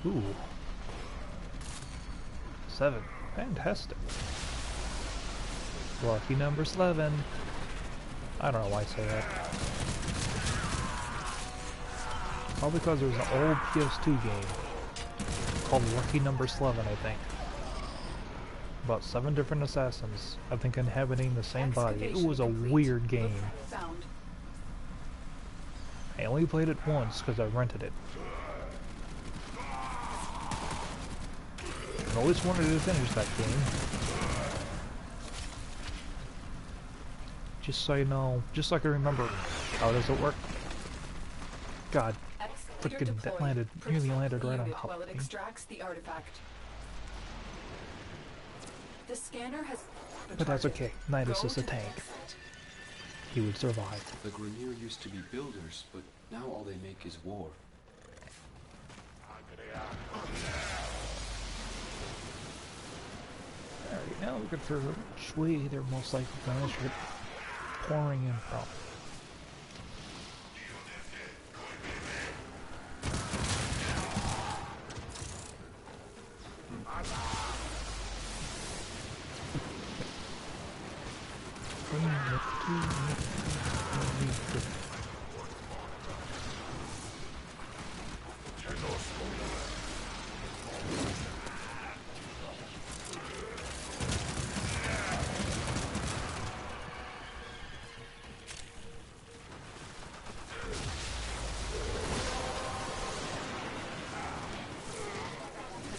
Ooh. 7. Fantastic. Lucky number 11. I don't know why I say that. Probably because there's an old PS2 game called Lucky Number 11, I think. About 7 different assassins, I think inhabiting the same body. It was a weird game. Found. I only played it once because I rented it. I always wanted to finish that game. Just so you know, just so I can remember, how does it work? God, freaking that landed, nearly landed right on top while of it me. extracts the artifact. The scanner has. But that's okay, Nidus is a tank. He would survive. The Grenier used to be builders, but now all they make is war. Alright, now looking for which way they're most likely going to start pouring in from. Has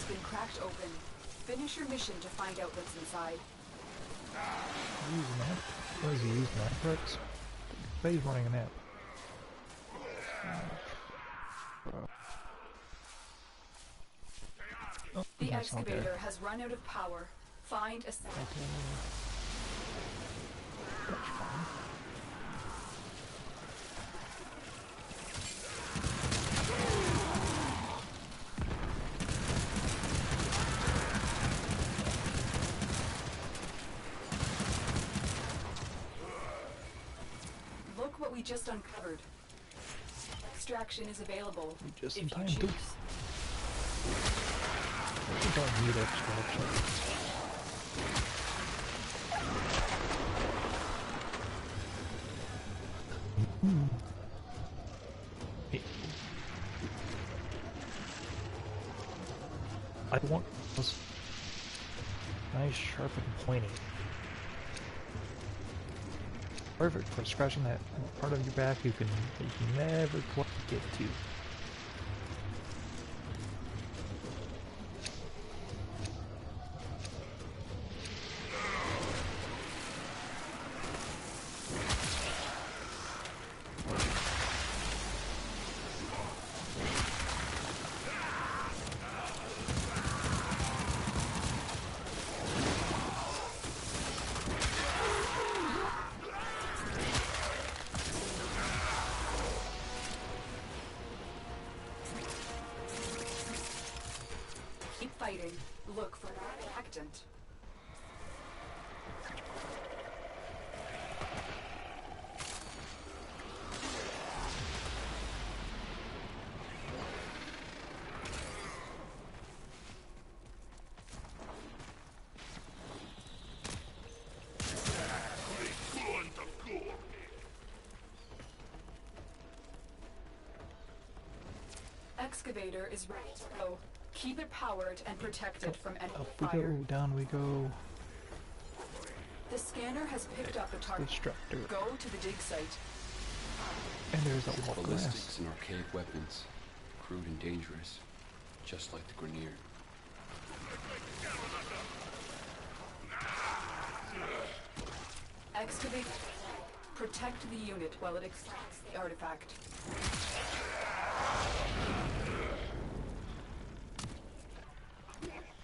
been cracked open. Finish your mission to find out what's inside. Use an app? What is he using that for? But he's running an app. Oh, The that's not excavator there. has run out of power. Find a... That's fine. Look what we just uncovered. Extraction is available Just if in you time, choose. too. We don't need extraction. Hey. I want this nice, sharp, and pointy. Perfect for scratching that part of your back you can never quite get to. Keep fighting. Look for an reactant. Excavator is ready to go. Keep it powered and protected from enemy Up we fire. go, down we go. The scanner has picked up a target. Destructor. Go to the dig site. And there's a wall of glass. Ballistics and archaic weapons. Crude and dangerous. Just like the Grenier. Excavate. Protect the unit while it extracts the artifact.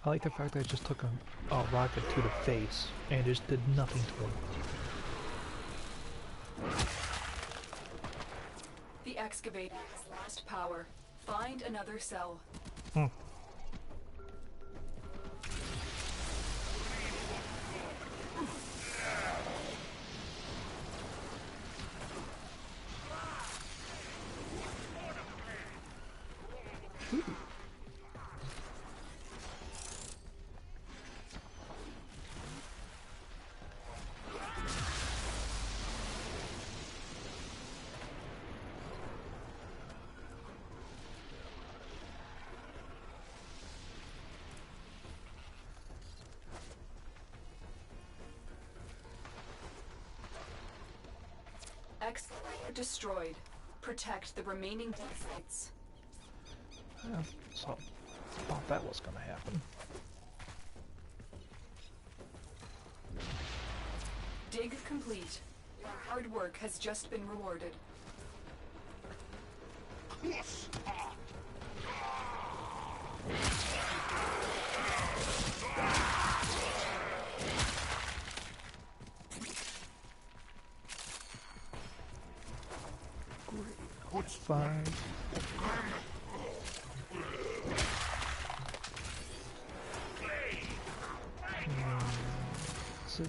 I like the fact that I just took a rocket to the face and just did nothing to him. The excavator has lost power. Find another cell. Excavator destroyed. Protect the remaining dig sites. Yeah, so I thought that was gonna happen. Dig complete. Your hard work has just been rewarded. Great. 5. 6.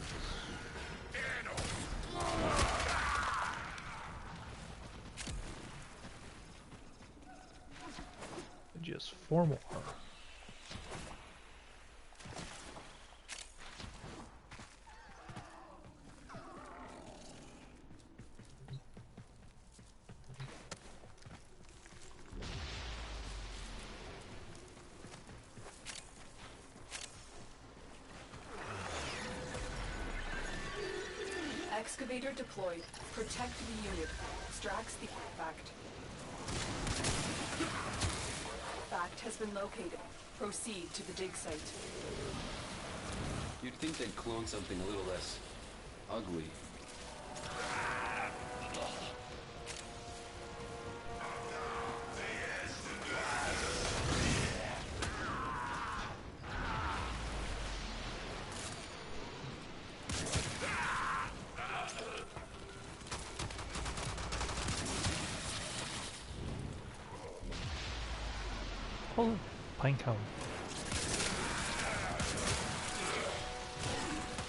Just 4 more. Excavator deployed. Protect the unit. Extracts the artifact. Artifact has been located. Proceed to the dig site. You'd think they'd clone something a little less ugly. Oh, pine cone.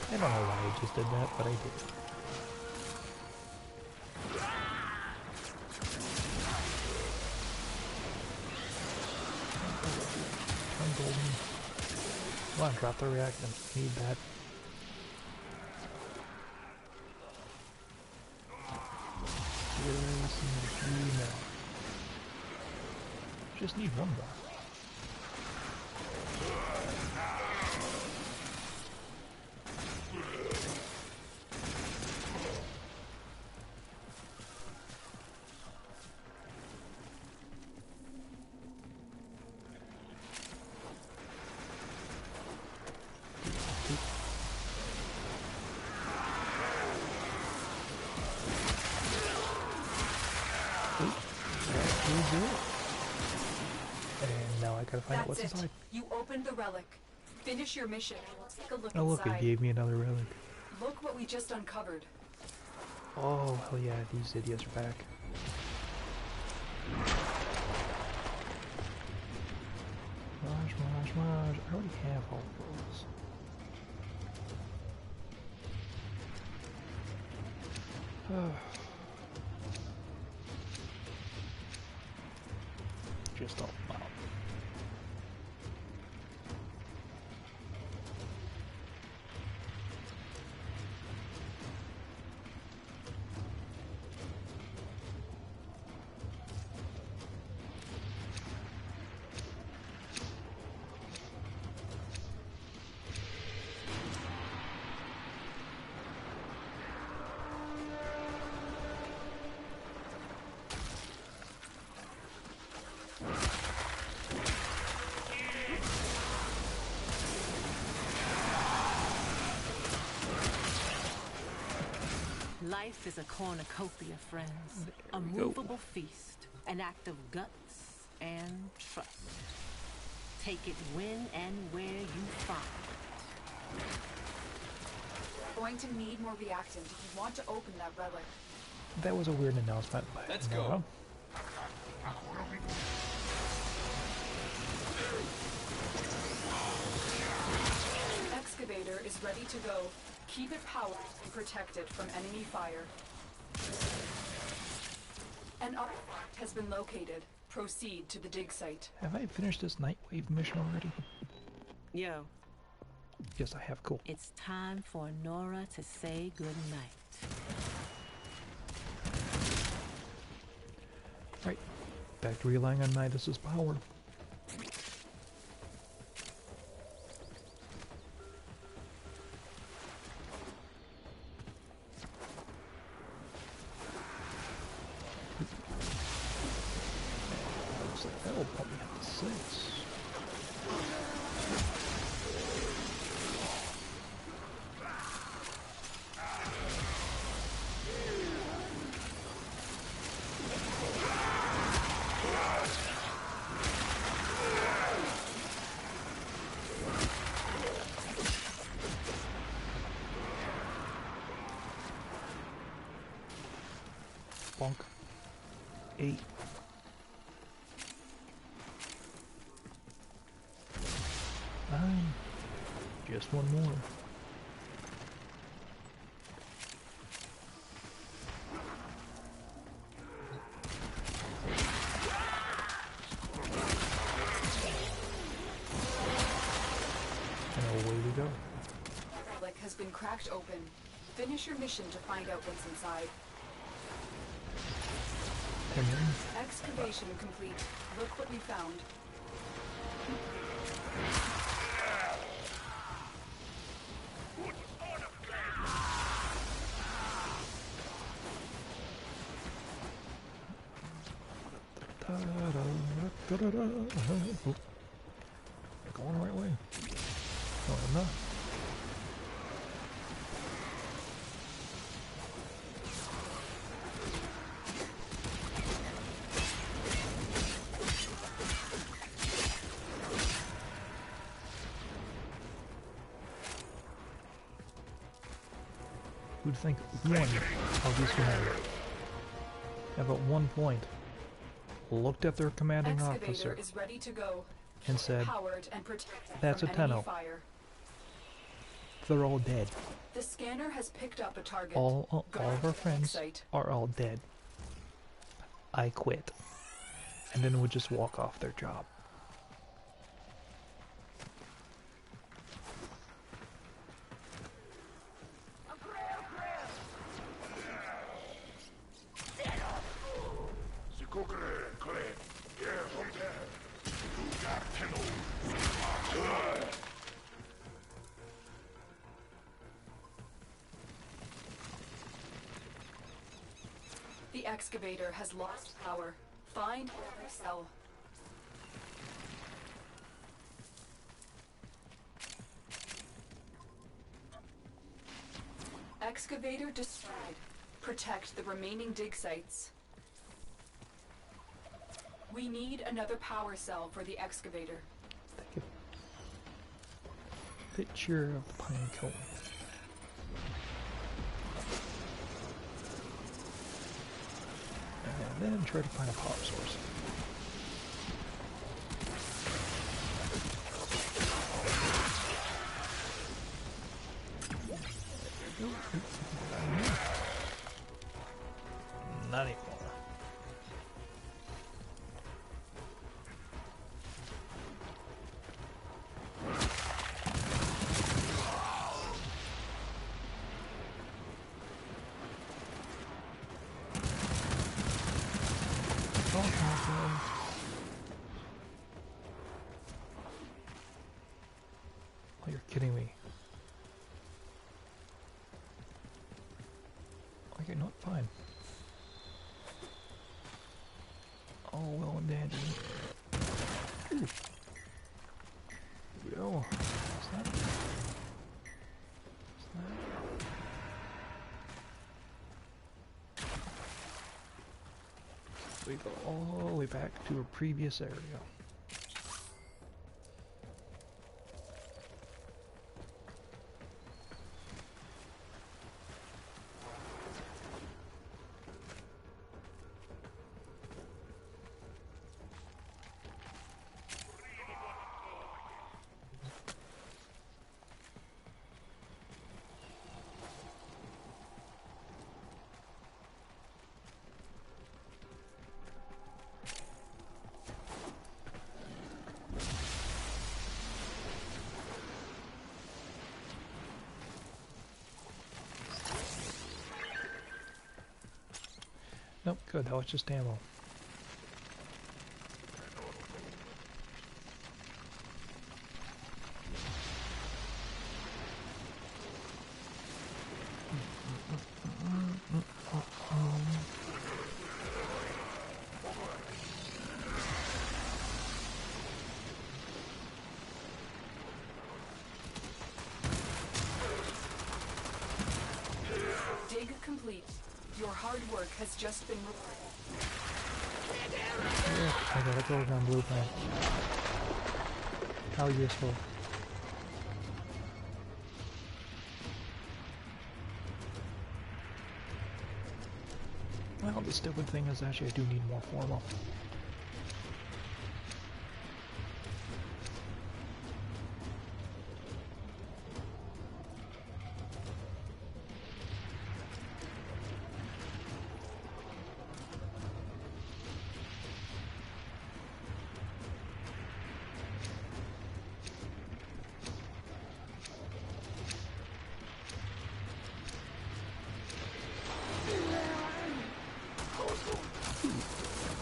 I don't know why I just did that, but I did. Turn golden. Come on, drop the reactant. Need that. Just need one more. And now I gotta find out what's That's it. inside. You opened the relic. Finish your mission. Take a look Oh look, inside. it gave me another relic. Look what we just uncovered. Oh hell yeah, these idiots are back. Raj, I already have all of those. Just all out. Life is a cornucopia, friends. A we go. movable feast, an act of guts and trust. Take it when and where you find it. Going to need more reactant if you want to open that relic. That was a weird announcement. But Let's no. go. Excavator is ready to go. Keep it powered and protected from enemy fire. An artifact has been located. Proceed to the dig site. Have I finished this Nightwave mission already? Yo, Yes, I have. Cool. it's time for Nora to say goodnight. Right. Back to relying on Midas's power. Looks like that'll probably have to 6. Bonk. 8. 9. Just one more. And away we go. Relic has been cracked open. Finish your mission to find out what's inside. And then Excavation complete. Look what we found. Da-da-da. Oh. Going the right way. No, I'm not. Who'd think one of these commanders, at one point, looked at their commanding officer Excavator is ready to go. and said, Powered and protected "That's from a enemy tunnel. fire. They're all dead. The scanner has picked up a target. All Go of to our the friends site. are all dead. I quit." And then would just walk off their job. The excavator has lost power. Find every cell. Excavator destroyed. Protect the remaining dig sites. We need another power cell for the excavator. Take a picture of the pine cone. And then try to find a power source. Not anymore. Oh, you're kidding me. Okay, not fine. Oh, well and dandy. Ooh. Here we go. What's that? What's that? We go all the way back to a previous area. Nope, good, that was just ammo. Dig complete. Your hard work has just been rewarded. Yeah, I got a program blueprint. How useful. Well, the stupid thing is actually I do need more formal.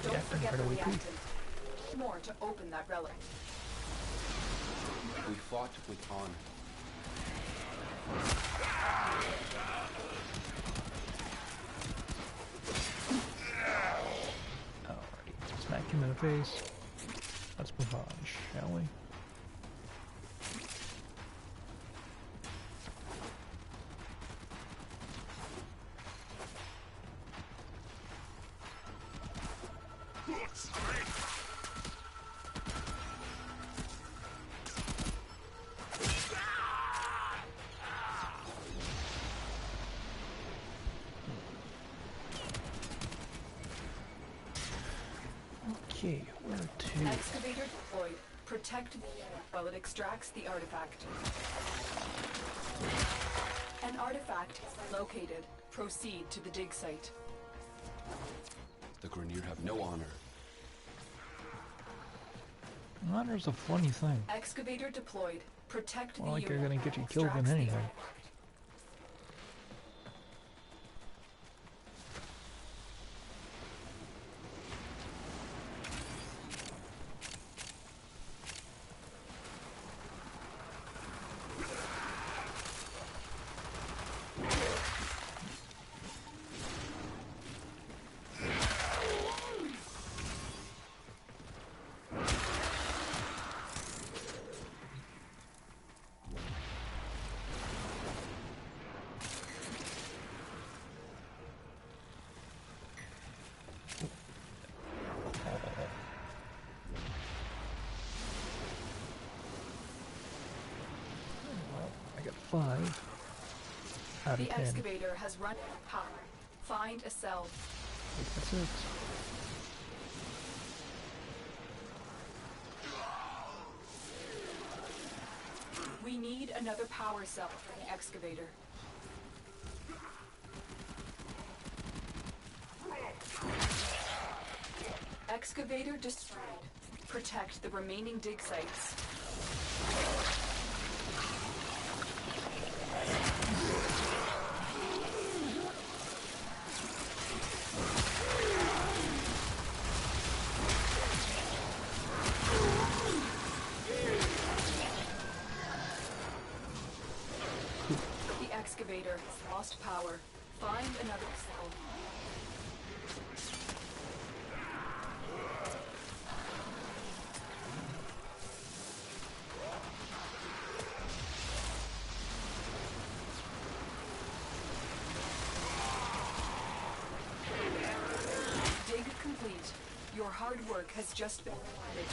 Don't forget the right away, too. reactant. More to open that relic. We fought with honor. Alright, smack him in the face. Let's move on, shall we? Okay, where to? Excavator deployed. Protect the while it extracts the artifact. An artifact is located. Proceed to the dig site. The Grineer have no honor. Honor's a funny thing. Excavator deployed. Protect More the like they're unit gonna get that you killed than extracts the anything. artifact. I got 5 out of The 10. excavator has run out of power. Find a cell. That's it. We need another power cell for the excavator. Excavator destroyed. Protect the remaining dig sites. The excavator has lost power. Find another cell. Dig complete. Your hard work has just been rewarded.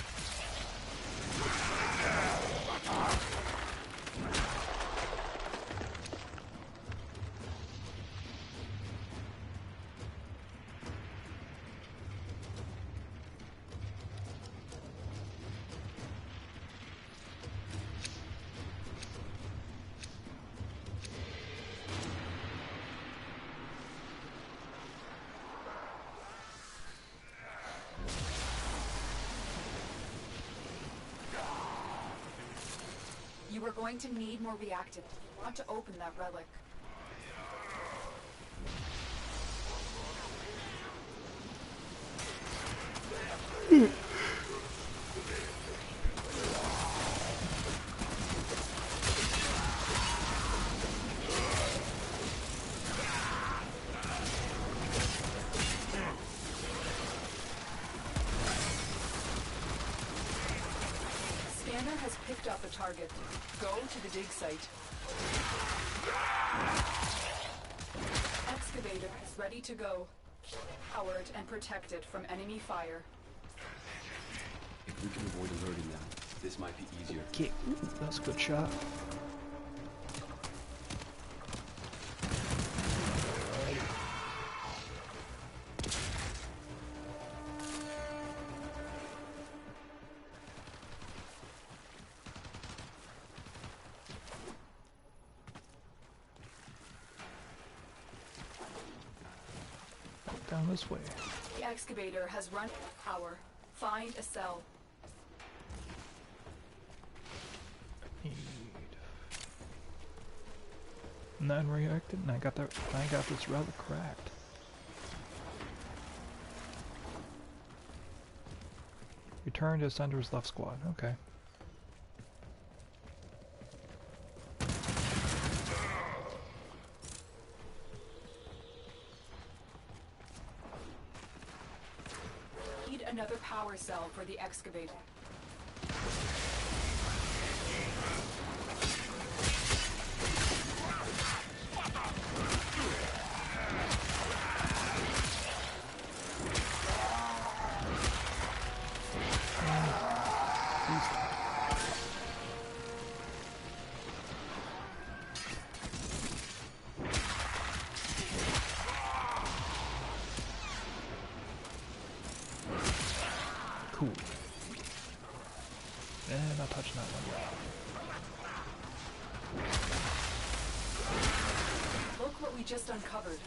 You are going to need more reactant. You want to open that relic. Scanner has picked up a target. Go to the dig site. Excavator is ready to go. Powered and protected from enemy fire. If we can avoid alerting them, this might be easier. Okay, that's a good shot. Down this way. The excavator has run out of power. Find a cell. Need 9 reacted, and I got that. I got this relic cracked. Return to Sender's left squad. Okay. Need another power cell for the excavator. not touching that one. Look what we just uncovered.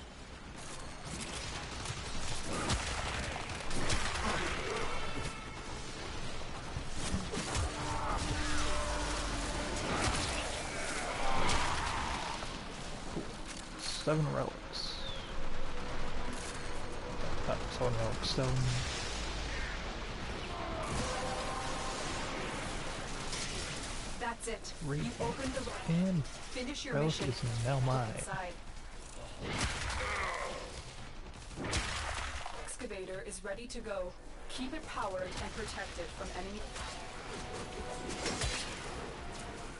Cool. 7 relics. 7 relics. 7. That's it. Read You opened the lock. and Finish your relic mission. is now mine. Inside. Excavator is ready to go. Keep it powered and protected from enemy.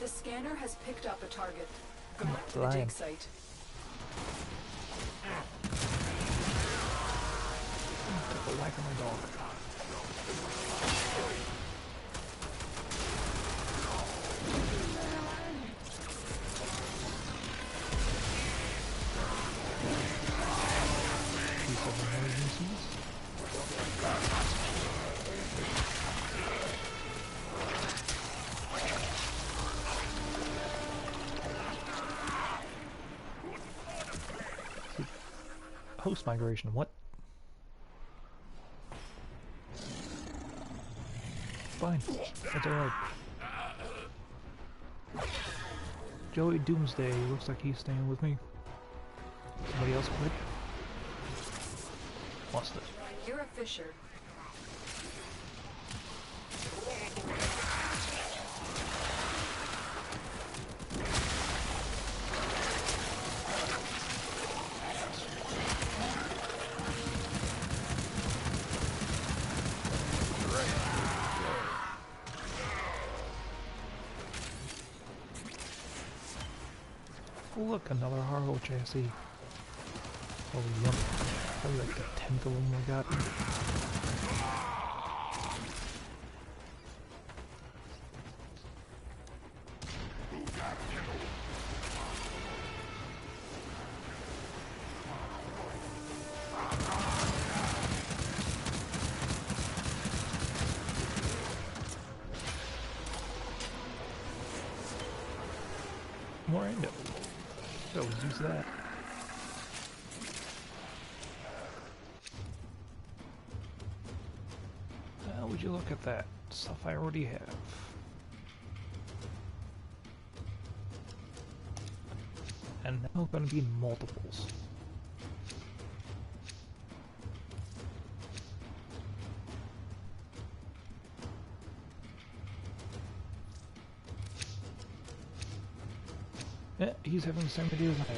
The scanner has picked up a target. Go back to the dig site. Took a whack of my dog. Piece of emergencies. Host migration, what? Fine, that's alright. Joey Doomsday, looks like he's staying with me. Somebody else quit? Lost it. You're a fisher. Oh look, another Harlow chassis. Oh yum. Probably like the 10th of them we got. More endo. Let's use that. Would you look at that? Stuff I already have. And now gonna be multiples. Yeah, he's having the same idea as I am.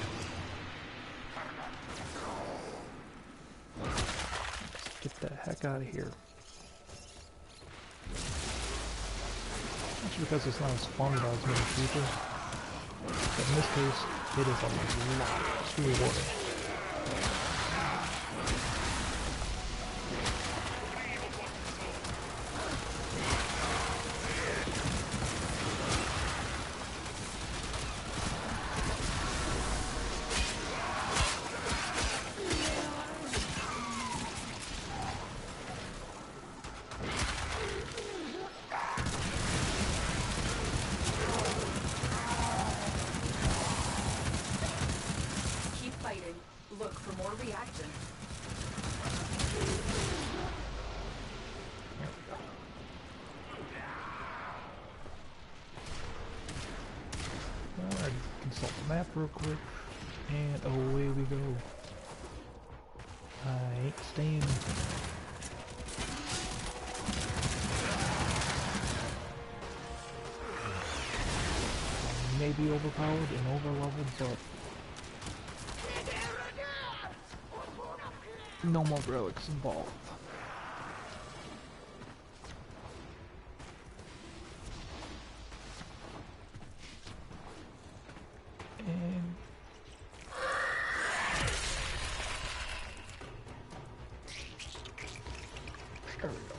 Let's get the heck out of here. Actually, because it's not as fun without as many people. But in this case, it is a lot. It's rewarding. Look for more reactant. Alright, consult the map real quick, and away we go. I ain't staying. Maybe overpowered and overleveled, but no more relics involved. And there we go.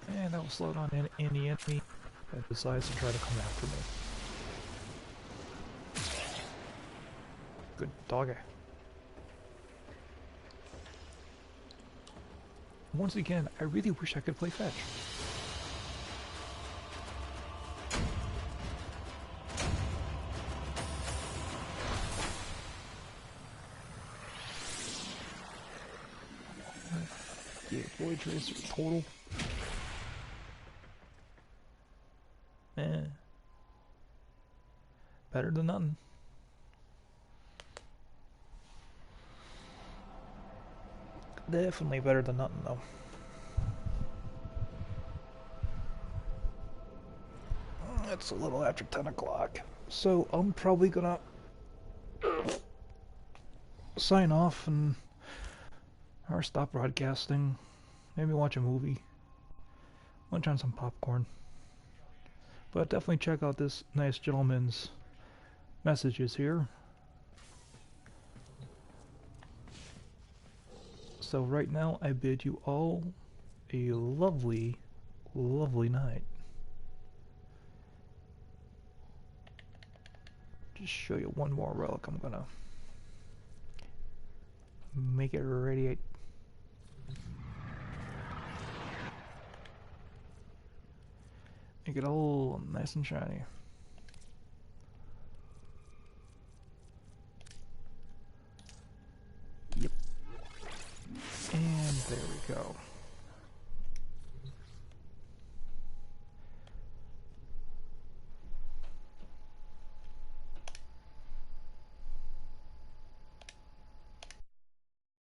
And that will slow down any enemy that decides to try to come after me. Good doggy. Once again, I really wish I could play fetch. Yeah, Void Tracer total. Eh. Better than nothing. Definitely better than nothing, though. It's a little after 10 o'clock, so I'm probably gonna sign off and or stop broadcasting. Maybe watch a movie. Munch on some popcorn. But definitely check out this nice gentleman's messages here. So right now I bid you all a lovely, lovely night. Just show you one more relic. I'm gonna make it radiate. Make it all nice and shiny.